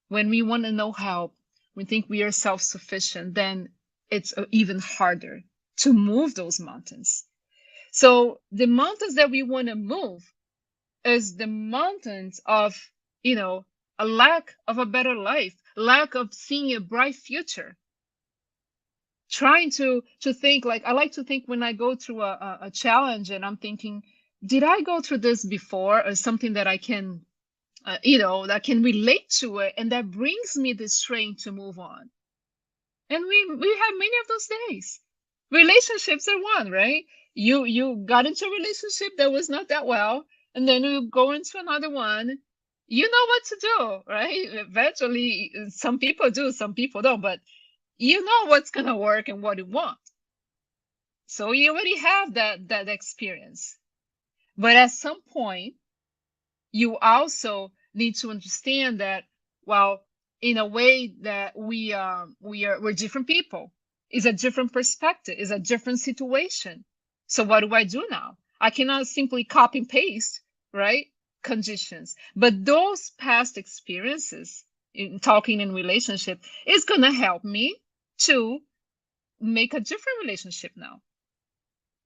when we want to know help, we think we are self-sufficient, then it's even harder to move those mountains. So the mountains that we want to move is the mountains of, a lack of a better life, lack of seeing a bright future. Trying to think, like, I like to think when I go through a challenge and I'm thinking, did I go through this before, or something that I can, that can relate to it, and that brings me the strength to move on. And we have many of those days. Relationships are one, right? You got into a relationship that was not that well, and then you go into another one. You know what to do, right? Eventually, some people do, some people don't, but you know what's gonna work and what you want. So you already have that experience. But at some point, you also need to understand that, well, in a way that we're different people. It's a different perspective, it's a different situation. So what do I do now? I cannot simply copy and paste, right? Conditions. But those past experiences in talking in relationship is gonna help me to make a different relationship now.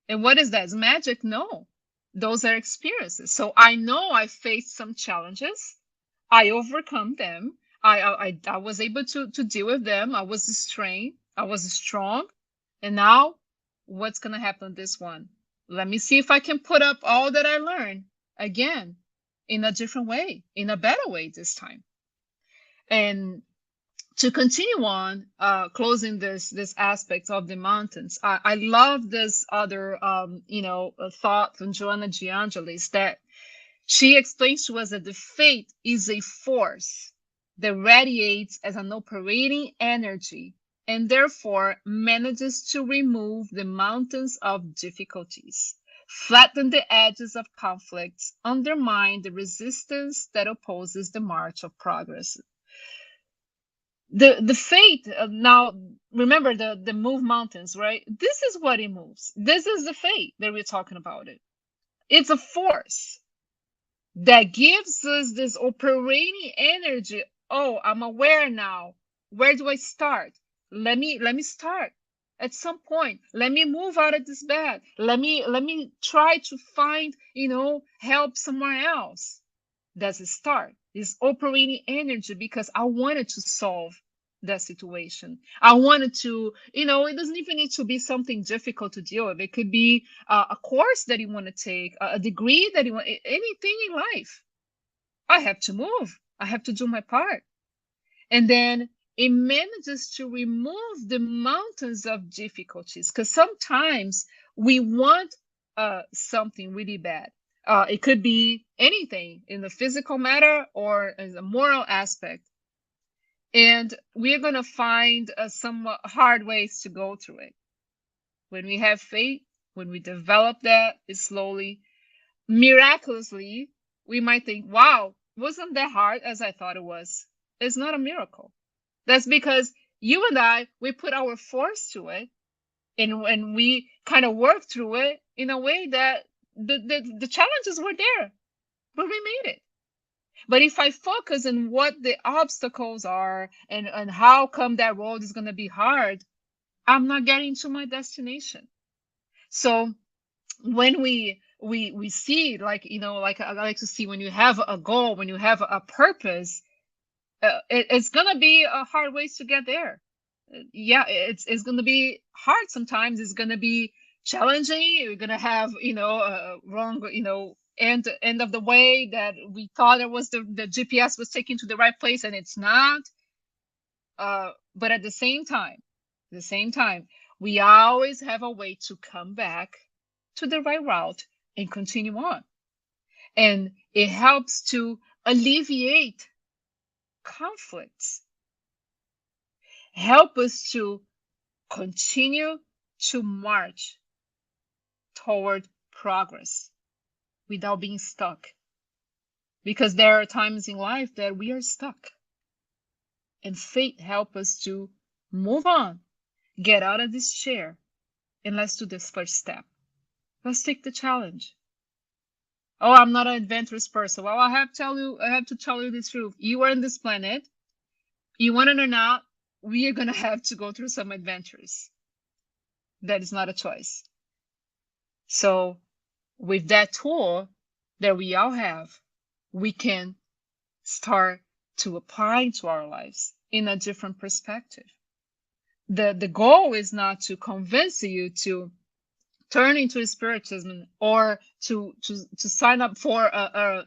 And what is that? Is magic? No. Those are experiences. So I know I faced some challenges. I overcome them. I was able to deal with them. I was strong. I was strong. And now what's going to happen this one? Let me see if I can put up all that I learned again in a different way, in a better way this time. And to continue on, closing this aspect of the mountains, I love this other thought from Joanna Giangelis, that she explains to us that the faith is a force that radiates as an operating energy and therefore manages to remove the mountains of difficulties, flatten the edges of conflicts, undermine the resistance that opposes the march of progress. The faith, now remember the move mountains, right? This is what it moves. This is the faith that we're talking about. It's a force that gives us this operating energy. Oh, I'm aware now. Where do I start? Let me start at some point. Let me move out of this bed. Let me try to find help somewhere else. That's a start. This operating energy, because I wanted to solve that situation. I wanted to, it doesn't even need to be something difficult to deal with. It could be a course that you want to take, a degree that you want, anything in life. I have to move. I have to do my part. And then it manages to remove the mountains of difficulties, because sometimes we want something really bad. It could be anything in the physical matter or as a moral aspect. And we're going to find some hard ways to go through it. When we have faith, when we develop that slowly, miraculously, we might think, wow, wasn't that hard as I thought it was? It's not a miracle. That's because you and I, we put our force to it, and we kind of work through it in a way that the challenges were there, but we made it. But if I focus on what the obstacles are and how come that road is going to be hard, I'm not getting to my destination. So when we see, like, like I like to see, when you have a goal, when you have a purpose, it's going to be a hard ways to get there. Yeah, it's going to be hard sometimes. It's going to be challenging. You're going to have wrong end of the way that we thought it was, the GPS was taking to the right place, and it's not. But at the same time, we always have a way to come back to the right route and continue on. And it helps to alleviate conflicts, help us to continue to march toward progress without being stuck. Because there are times in life that we are stuck. And faith helps us to move on, get out of this chair, and let's do this first step. Let's take the challenge. Oh, I'm not an adventurous person. Well, I have to tell you the truth. You are on this planet. You want it or not, we are gonna have to go through some adventures. That is not a choice. So with that tool that we all have, we can start to apply to our lives in a different perspective. The goal is not to convince you to turn into spiritism or to sign up for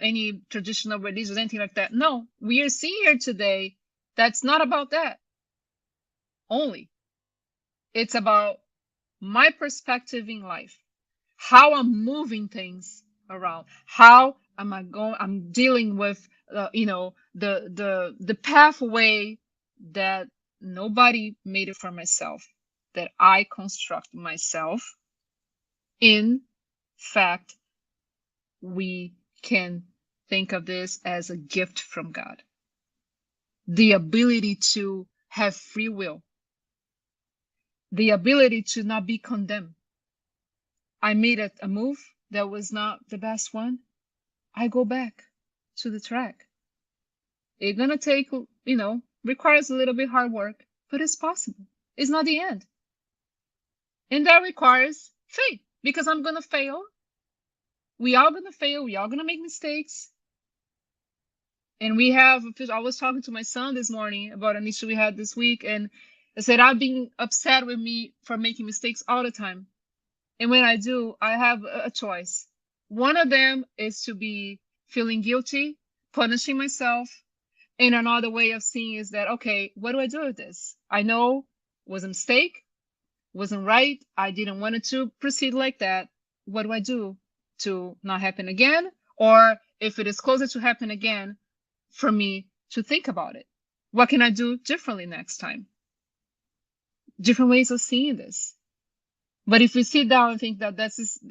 any traditional religion, anything like that. No, we are seeing here today. That's not about that only. It's about my perspective in life, how I'm moving things around, how am I going? I'm dealing with, the pathway that nobody made it for myself, that I construct myself. In fact, we can think of this as a gift from God. The ability to have free will, the ability to not be condemned. I made a move that was not the best one. I go back to the track. It's gonna take, requires a little bit hard work, but it's possible. It's not the end. And that requires faith, because I'm gonna fail. We all gonna fail. We all gonna make mistakes. And I was talking to my son this morning about an issue we had this week, and I said, I've been upset with me for making mistakes all the time. And when I do, I have a choice. One of them is to be feeling guilty, punishing myself. And another way of seeing is that, okay, what do I do with this? I know it was a mistake, wasn't right. I didn't want it to proceed like that. What do I do to not happen again? Or if it is closer to happen again, for me to think about it. What can I do differently next time? Different ways of seeing this. But if we sit down and think that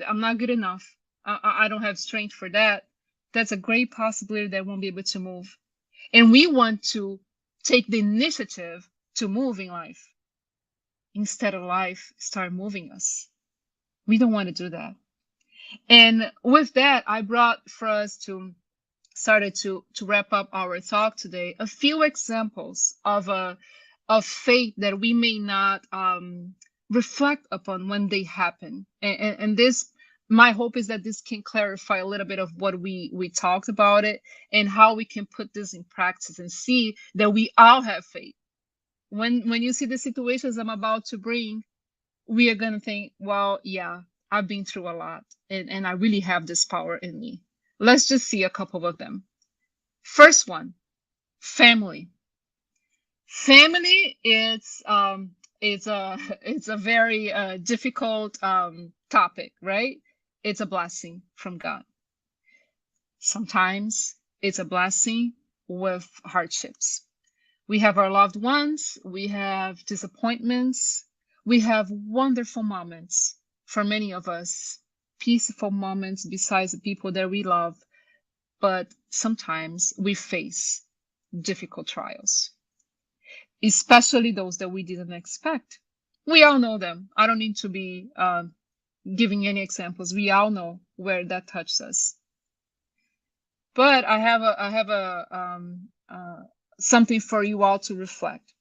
I'm not good enough, I don't have strength for that, that's a great possibility that I won't be able to move. And we want to take the initiative to move in life instead of life start moving us. We don't want to do that. And with that, I brought for us to wrap up our talk today a few examples of faith that we may not reflect upon when they happen. And this, my hope is that this can clarify a little bit of what we talked about it and how we can put this in practice and see that we all have faith. When you see the situations I'm about to bring, we are going to think, well, yeah, I've been through a lot and I really have this power in me. Let's just see a couple of them. First one, family. Family is a very difficult topic, right? It's a blessing from God. Sometimes it's a blessing with hardships. We have our loved ones, we have disappointments, we have wonderful moments for many of us, peaceful moments besides the people that we love, but sometimes we face difficult trials, especially those that we didn't expect. We all know them. I don't need to be giving any examples. We all know where that touches us. But I have something for you all to reflect.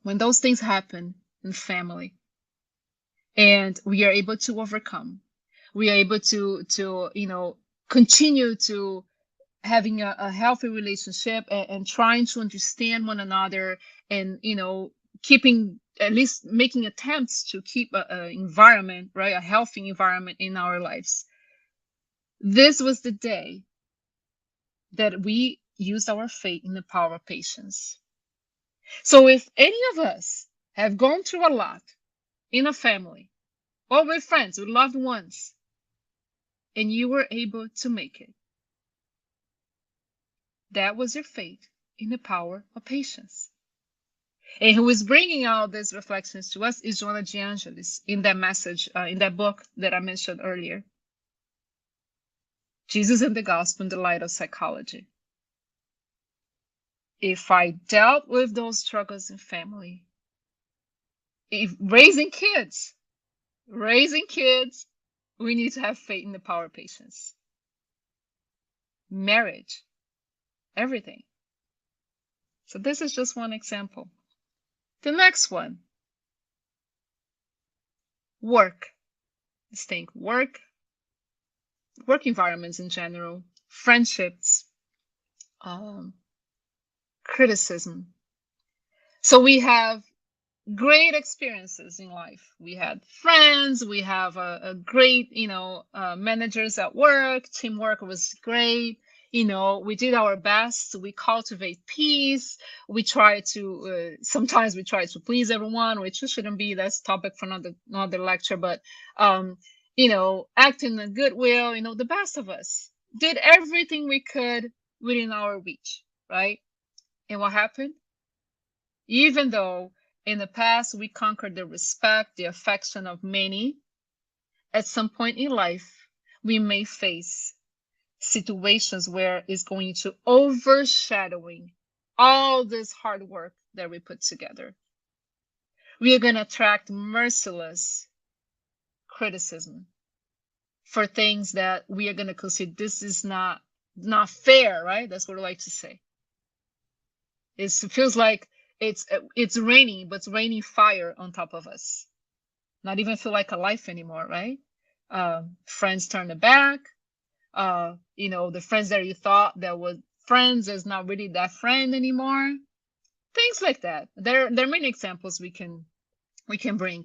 When those things happen in family, and we are able to overcome, we are able to continue to having a healthy relationship and trying to understand one another, and keeping, at least making attempts to keep an environment, right, a healthy environment in our lives. This was the day that we used our faith in the power of patience. So if any of us have gone through a lot in a family or with friends, with loved ones, and you were able to make it, that was your faith in the power of patience. And who is bringing out these reflections to us is Joanna de Angelis in that message, in that book that I mentioned earlier, Jesus and the Gospel in the Light of Psychology. If I dealt with those struggles in family, if raising kids, we need to have faith in the power of patience. Marriage, everything. So this is just one example. The next one, work. Let's think work environments in general, friendships, criticism. So we have great experiences in life. We had friends, we have a great, managers at work, teamwork was great. We did our best. We cultivate peace. We try to, sometimes we try to please everyone, which shouldn't be, that's topic for another lecture, but, act in a goodwill, the best of us did everything we could within our reach, right? And what happened? Even though in the past we conquered the respect, the affection of many, at some point in life, we may face situations where it's going to overshadowing all this hard work that we put together. We are going to attract merciless criticism for things that we are going to consider this is not fair, right? That's what I like to say. It feels like it's raining, but it's raining fire on top of us. Not even feel like a life anymore, right? Friends turn their back. The friends that you thought that were friends is not really that friend anymore. Things like that. There are many examples we can bring.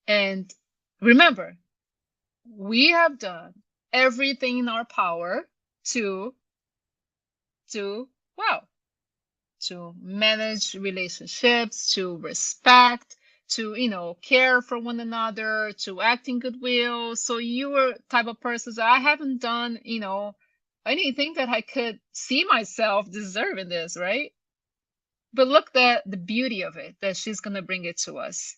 And remember, we have done everything in our power to manage relationships, to respect, to care for one another, to act in goodwill. So you were type of person that I haven't done anything that I could see myself deserving this, right? But look at the beauty of it, that she's going to bring it to us.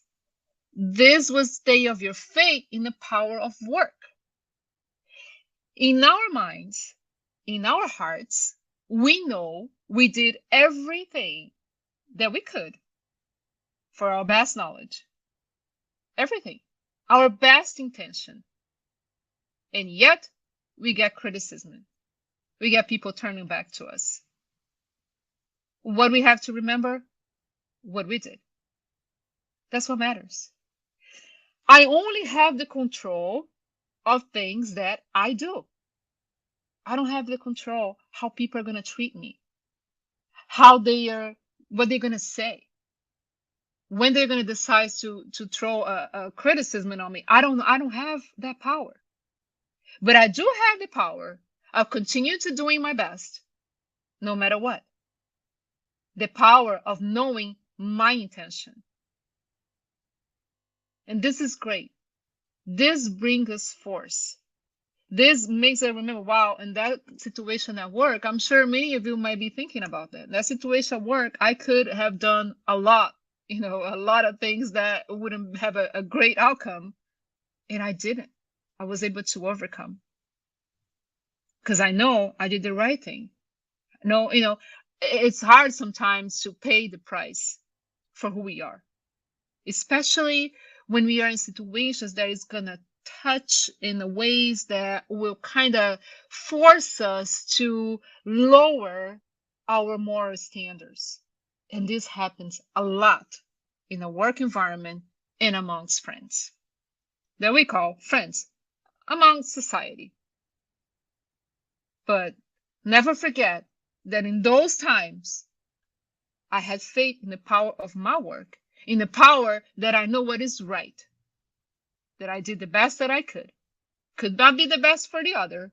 This was the day of your faith in the power of work. In our minds, in our hearts, we know we did everything that we could for our best knowledge. Everything. Our best intention. And yet, we get criticism. We get people turning back to us. What we have to remember? What we did. That's what matters. I only have the control of things that I do. I don't have the control how people are going to treat me, what they're going to say, when they're going to decide to throw a criticism on me. I don't have that power, but I do have the power of continuing to doing my best, no matter what. The power of knowing my intention. And this is great. This brings us force. This makes us remember, wow, in that situation at work, I'm sure many of you might be thinking about that. That situation at work, I could have done a lot of things that wouldn't have a great outcome. And I didn't. I was able to overcome. Because I know I did the right thing. No, it's hard sometimes to pay the price for who we are. Especially when we are in situations that is going to touch in the ways that will kind of force us to lower our moral standards. And this happens a lot in a work environment and amongst friends that we call friends amongst society. But never forget that in those times, I had faith in the power of my work, in the power that I know what is right, that I did the best that I could. Could not be the best for the other,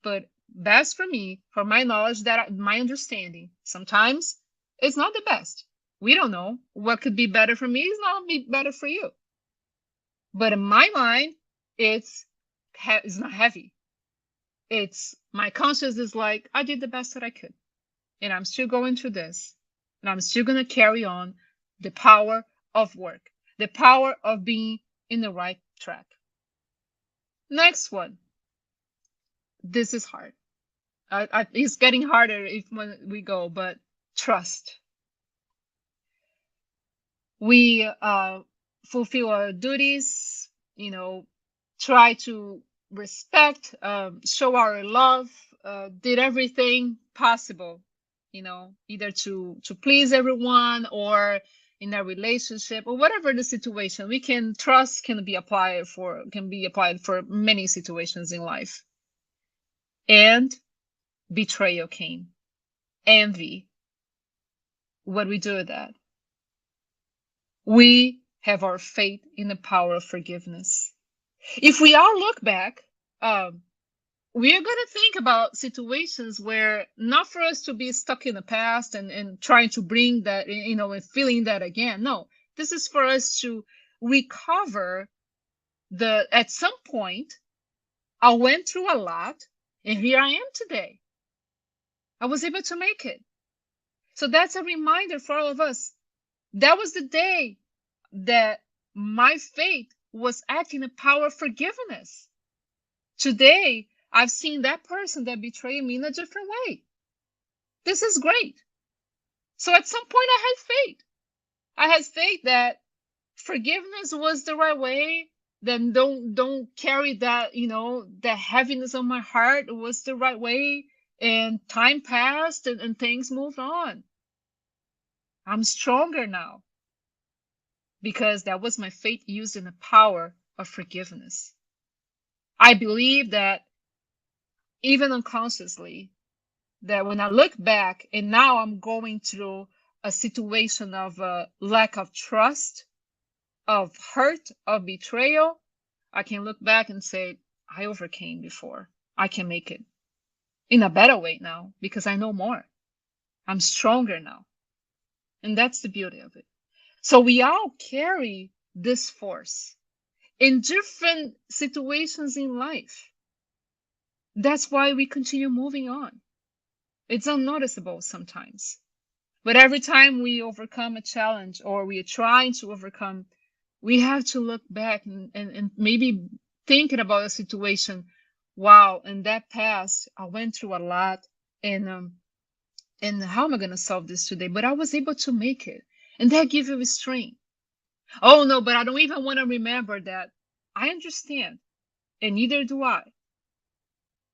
but best for me, for my knowledge, my understanding. Sometimes it's not the best. We don't know. What could be better for me is not be better for you. But in my mind, it's not heavy. It's my conscience is like, I did the best that I could. And I'm still going through this. And I'm still going to carry on the power of work, the power of being in the right track. Next one. This is hard. It's getting harder when we go, but trust. We fulfill our duties, try to respect, show our love, did everything possible, either to please everyone or in a relationship or whatever the situation. We can trust can be applied for many situations in life. And betrayal came, envy. What we do with that? We have our faith in the power of forgiveness. If we all look back, we are going to think about situations where, not for us to be stuck in the past and trying to bring that, and feeling that again. No, this is for us to recover at some point, I went through a lot and here I am today. I was able to make it. So that's a reminder for all of us. That was the day that my faith was acting the power of forgiveness. Today, I've seen that person that betrayed me in a different way. This is great. So at some point, I had faith. I had faith that forgiveness was the right way. Then don't carry that, that heaviness on my heart. It was the right way. And time passed and things moved on. I'm stronger now because that was my faith using the power of forgiveness. I believe that even unconsciously, that when I look back and now I'm going through a situation of lack of trust, of hurt, of betrayal, I can look back and say, I overcame before. I can make it in a better way now because I know more. I'm stronger now. And that's the beauty of it. So we all carry this force in different situations in life. That's why we continue moving on. It's unnoticeable sometimes. But every time we overcome a challenge or we are trying to overcome, we have to look back and maybe thinking about a situation. Wow, in that past, I went through a lot, and how am I going to solve this today? But I was able to make it. And that gives you strength. Oh, no, but I don't even want to remember that. I understand. And neither do I.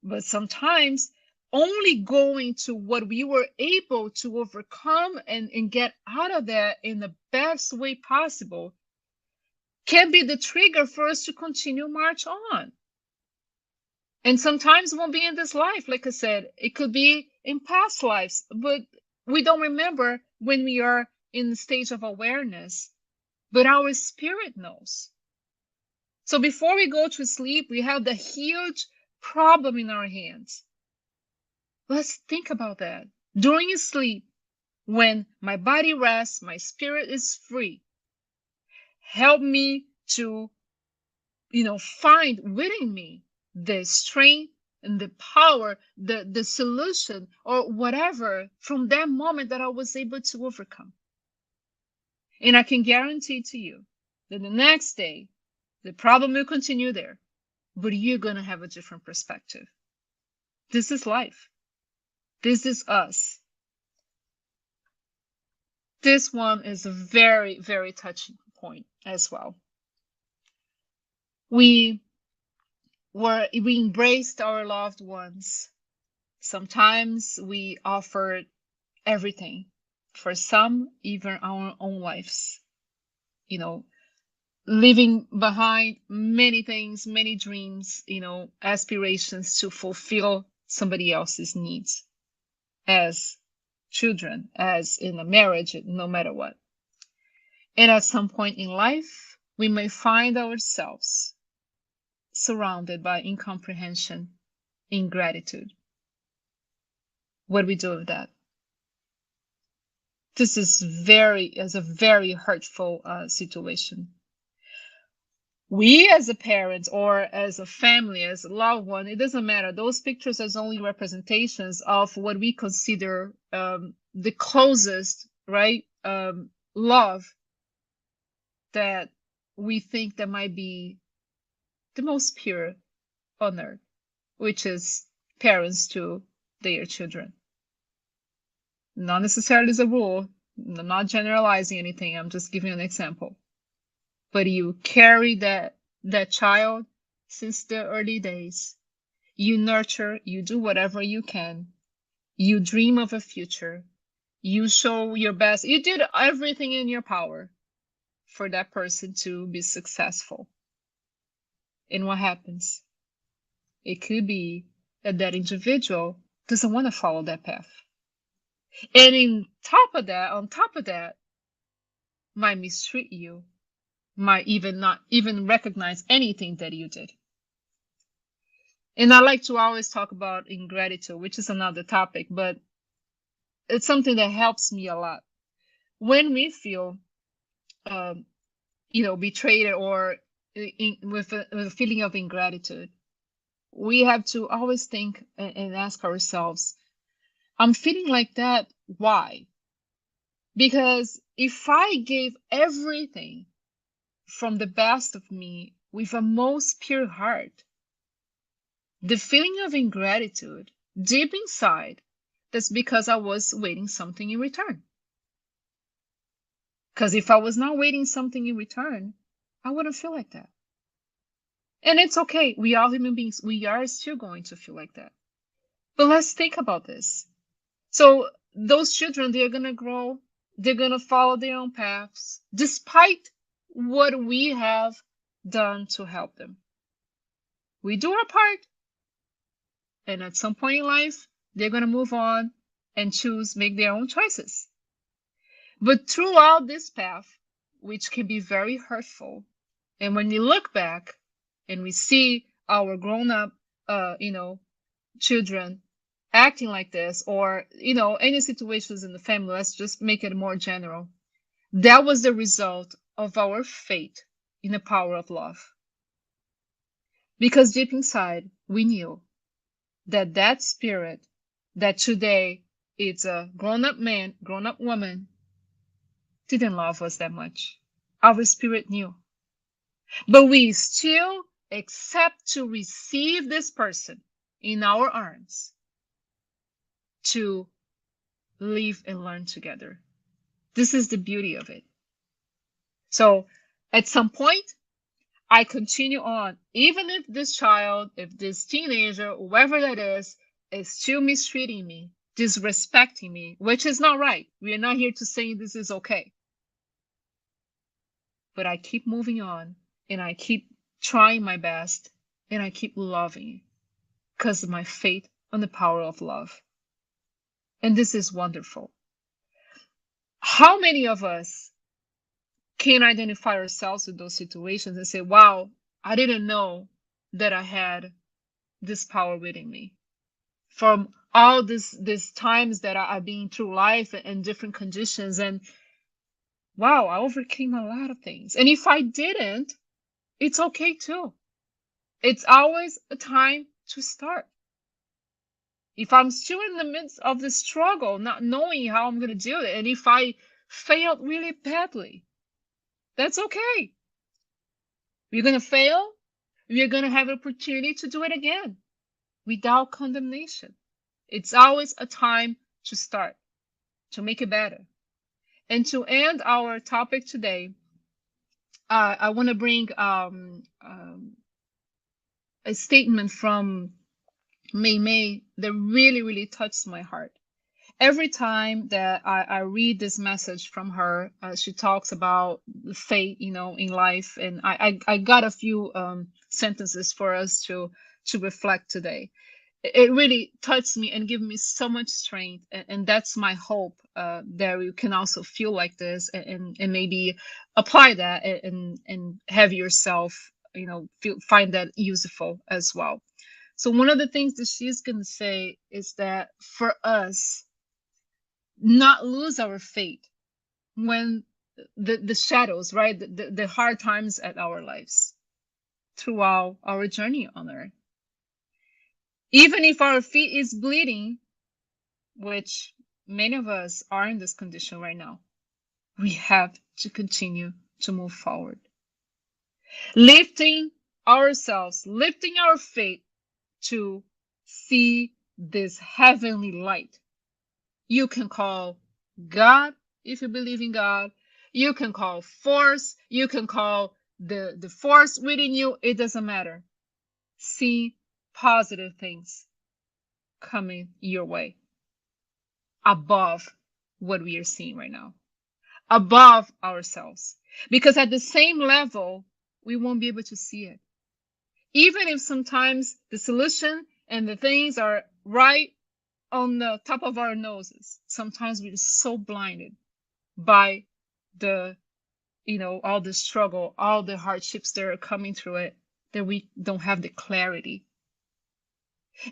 But sometimes only going to what we were able to overcome and get out of that in the best way possible can be the trigger for us to continue march on. And sometimes it won't be in this life. Like I said, it could be in past lives, but we don't remember when we are in the stage of awareness, but our spirit knows. So before we go to sleep, we have the huge problem in our hands. Let's think about that. During sleep, when my body rests, my spirit is free. Help me to, find within me the strength and the power, the solution or whatever from that moment that I was able to overcome. And I can guarantee to you that the next day, the problem will continue there, but you're going to have a different perspective. This is life. This is us. This one is a very, very touching point as well. We embraced our loved ones. Sometimes we offered everything. For some, even our own lives. Leaving behind many things, many dreams, aspirations to fulfill somebody else's needs as children, as in a marriage, no matter what. And at some point in life, we may find ourselves surrounded by incomprehension, ingratitude. What do we do with that? This is a very hurtful situation. We as a parent or as a family, as a loved one, it doesn't matter. Those pictures are only representations of what we consider the closest right? Love that we think that might be the most pure on earth, which is parents to their children. Not necessarily as a rule, I'm not generalizing anything, I'm just giving an example. But you carry that child since the early days. You nurture, you do whatever you can. You dream of a future. You show your best. You did everything in your power for that person to be successful. And what happens? It could be that that individual doesn't want to follow that path. And on top of that, might mistreat you, might even not even recognize anything that you did. And I like to always talk about ingratitude, which is another topic, but it's something that helps me a lot. When we feel, um, betrayed or with a feeling of ingratitude, we have to always think and ask ourselves, I'm feeling like that. Why? Because if I gave everything from the best of me with a most pure heart, the feeling of ingratitude deep inside, that's because I was waiting something in return. Because if I was not waiting something in return, I wouldn't feel like that. And it's okay. We are human beings. We are still going to feel like that. But let's think about this. So those children, they're going to grow. They're going to follow their own paths, despite what we have done to help them. We do our part. And at some point in life, they're going to move on and make their own choices. But throughout this path, which can be very hurtful, and when we look back and we see our grown-up, children acting like this, or any situations in the family, let's just make it more general. That was the result of our faith in the power of love. Because deep inside, we knew that that spirit, that today it's a grown-up man, grown-up woman, didn't love us that much. Our spirit knew. But we still accept to receive this person in our arms to live and learn together. This is the beauty of it. So at some point, I continue on, even if this child, if this teenager, whoever that is still mistreating me, disrespecting me, which is not right. We are not here to say this is okay. But I keep moving on, and I keep trying my best, and I keep loving because of my faith on the power of love. And this is wonderful. How many of us can identify ourselves with those situations and say, wow, I didn't know that I had this power within me? From all these times that I've been through life and different conditions, and wow, I overcame a lot of things. And if I didn't, it's okay too. It's always a time to start. If I'm still in the midst of the struggle, not knowing how I'm going to do it, and if I failed really badly, that's okay. We're going to fail. We're going to have an opportunity to do it again without condemnation. It's always a time to start, to make it better. And to end our topic today, I want to bring a statement from May that really, really touched my heart. Every time that I read this message from her, she talks about the fate, in life, and I got a few sentences for us to reflect today. It really touched me and gave me so much strength, and that's my hope, that you can also feel like this, and maybe apply that, and have yourself, find that useful as well. So one of the things that she's going to say is that for us, not lose our faith when the shadows, right, the hard times at our lives throughout our journey on earth. Even if our feet is bleeding, which many of us are in this condition right now. We have to continue to move forward, lifting ourselves, lifting our faith to see this heavenly light. You can call God if you believe in God. You can call force. You can call the force within you. It doesn't matter. See positive things coming your way above what we are seeing right now, above ourselves. Because at the same level, we won't be able to see it. Even if sometimes the solution and the things are right on the top of our noses, sometimes we're so blinded by the, all the struggle, all the hardships that are coming through it, that we don't have the clarity.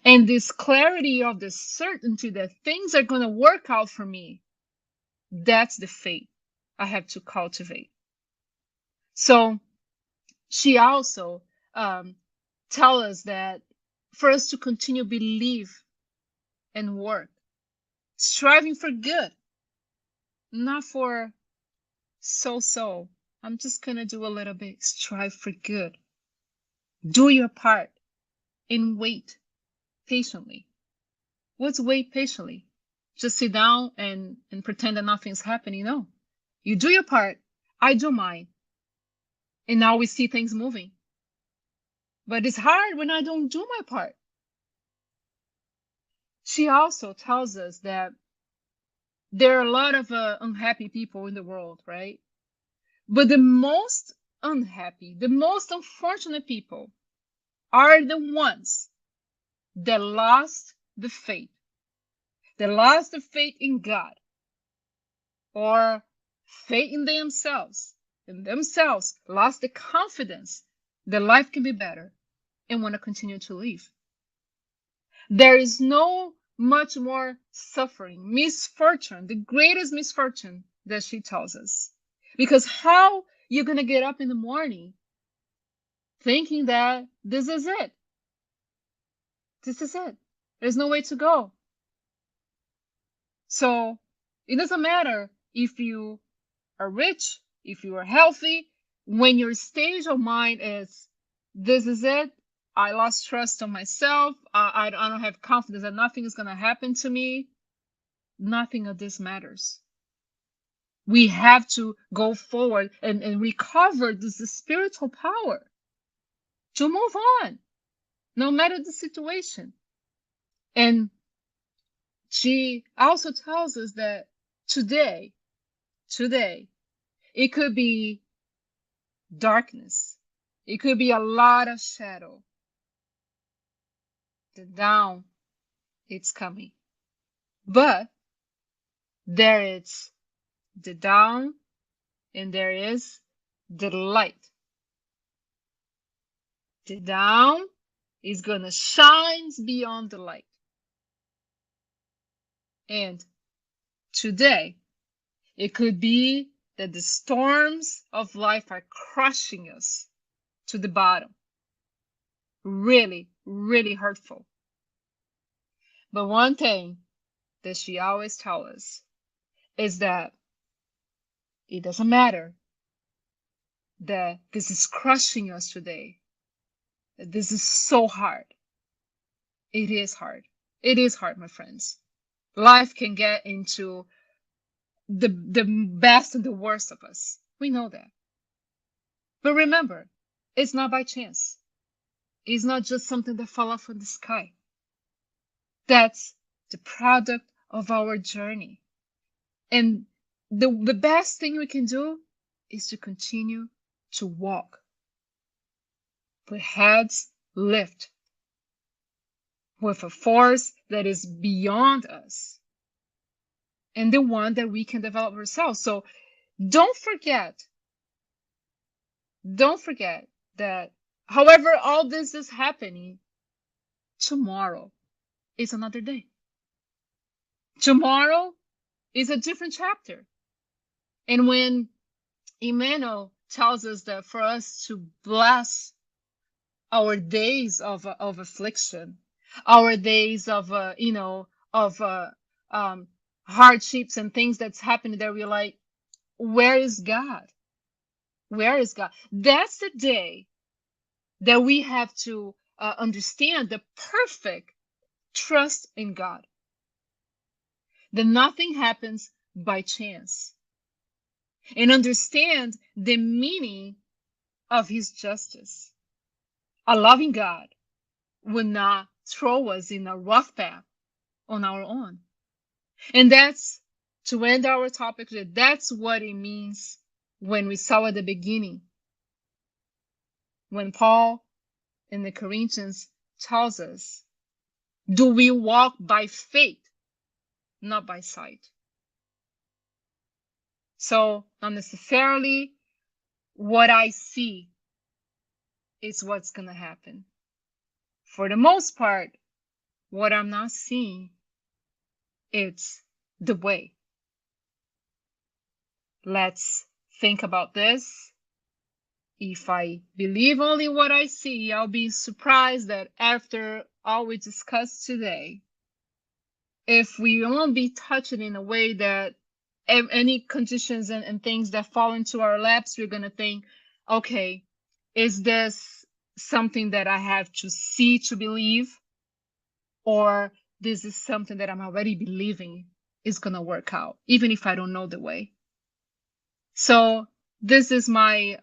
And this clarity of the certainty that things are going to work out for me, that's the faith I have to cultivate. So she also tells us that for us to continue believe and work, striving for good, not for so. I'm just going to do a little bit. Strive for good. Do your part and wait patiently. What's wait patiently? Just sit down and pretend that nothing's happening. No. You do your part. I do mine. And now we see things moving. But it's hard when I don't do my part. She also tells us that there are a lot of unhappy people in the world, right? But the most unhappy, the most unfortunate people are the ones that lost the faith. They lost the faith in God or faith in themselves, lost the confidence that life can be better and want to continue to live. There is no much more suffering, misfortune, the greatest misfortune that she tells us. Because how you're going to get up in the morning thinking that this is it? This is it. There's no way to go. So it doesn't matter if you are rich, if you are healthy, when your stage of mind is, this is it, I lost trust on myself, I don't have confidence that nothing is going to happen to me, nothing of this matters. We have to go forward and recover this spiritual power to move on, no matter the situation. And she also tells us that today, it could be darkness. It could be a lot of shadow. The down, it's coming. But there is the down and there is the light. The down is going to shine beyond the light. And today, it could be that the storms of life are crushing us to the bottom. Really, really hurtful. But one thing that she always tells us is that it doesn't matter that this is crushing us today. That this is so hard. It is hard. It is hard, my friends. Life can get into the best and the worst of us. We know that. But remember, it's not by chance. It's not just something that fell off from the sky. That's the product of our journey. And the best thing we can do is to continue to walk with heads lift, with a force that is beyond us and the one that we can develop ourselves. So don't forget that however all this is happening, tomorrow is another day. Tomorrow is a different chapter. And when Emmanuel tells us that for us to bless our days of affliction, our days of hardships and things that's happening there, we're like, where is God? Where is God? That's the day that we have to understand the perfect trust in God, that nothing happens by chance, and understand the meaning of his justice. A loving God will not throw us in a rough path on our own. And that's, to end our topic, that's what it means when we saw at the beginning, when Paul in the Corinthians tells us, do we walk by faith, not by sight? So not necessarily what I see is what's going to happen. For the most part, what I'm not seeing, it's the way. Let's think about this. If I believe only what I see, I'll be surprised that after all we discussed today, if we won't be touched in a way that any conditions and things that fall into our laps, we're going to think, okay, is this something that I have to see to believe? Or this is something that I'm already believing is going to work out, even if I don't know the way. So this is my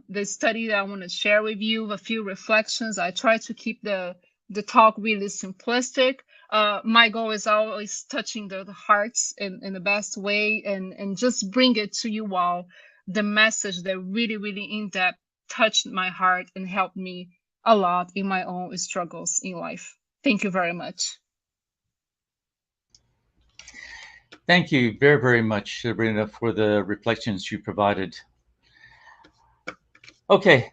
the study that I want to share with you, a few reflections. I try to keep the talk really simplistic. My goal is always touching the hearts in the best way, and just bring it to you all, the message that really, really in depth touched my heart and helped me a lot in my own struggles in life. Thank you very much. Thank you very, very much, Sabrina, for the reflections you provided. Okay,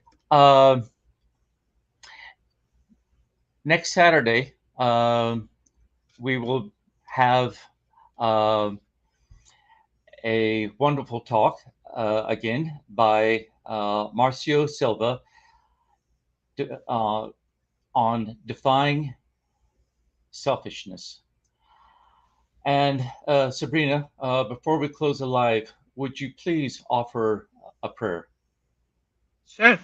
next Saturday, we will have a wonderful talk again by Marcio Silva on defying selfishness. And Sabrina, before we close the live, would you please offer a prayer? Sure.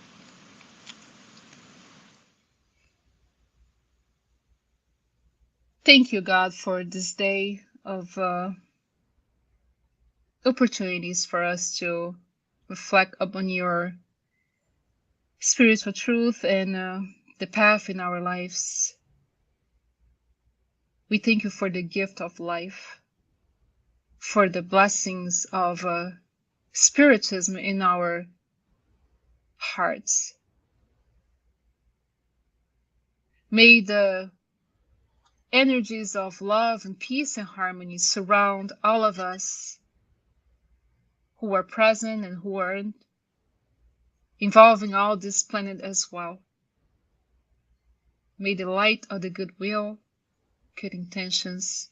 Thank you, God, for this day of opportunities for us to reflect upon your spiritual truth and the path in our lives. We thank you for the gift of life, for the blessings of spiritism in our hearts. May the energies of love and peace and harmony surround all of us who are present and who aren't, involving all this planet as well. May the light of the goodwill, good intentions,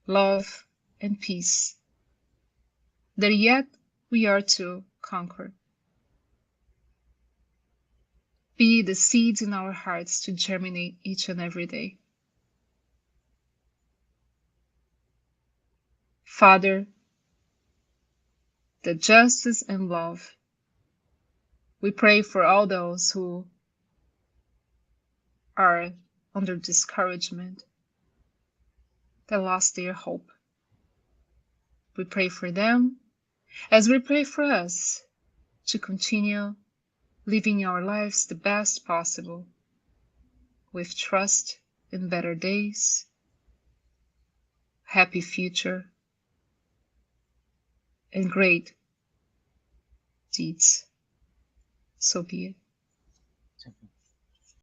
love, and peace that yet we are to conquer be the seeds in our hearts to germinate each and every day. Father, the justice and love, we pray for all those who are under discouragement, that lost their hope. We pray for them as we pray for us to continue living our lives the best possible, with trust in better days, happy future, and great deeds. So be it.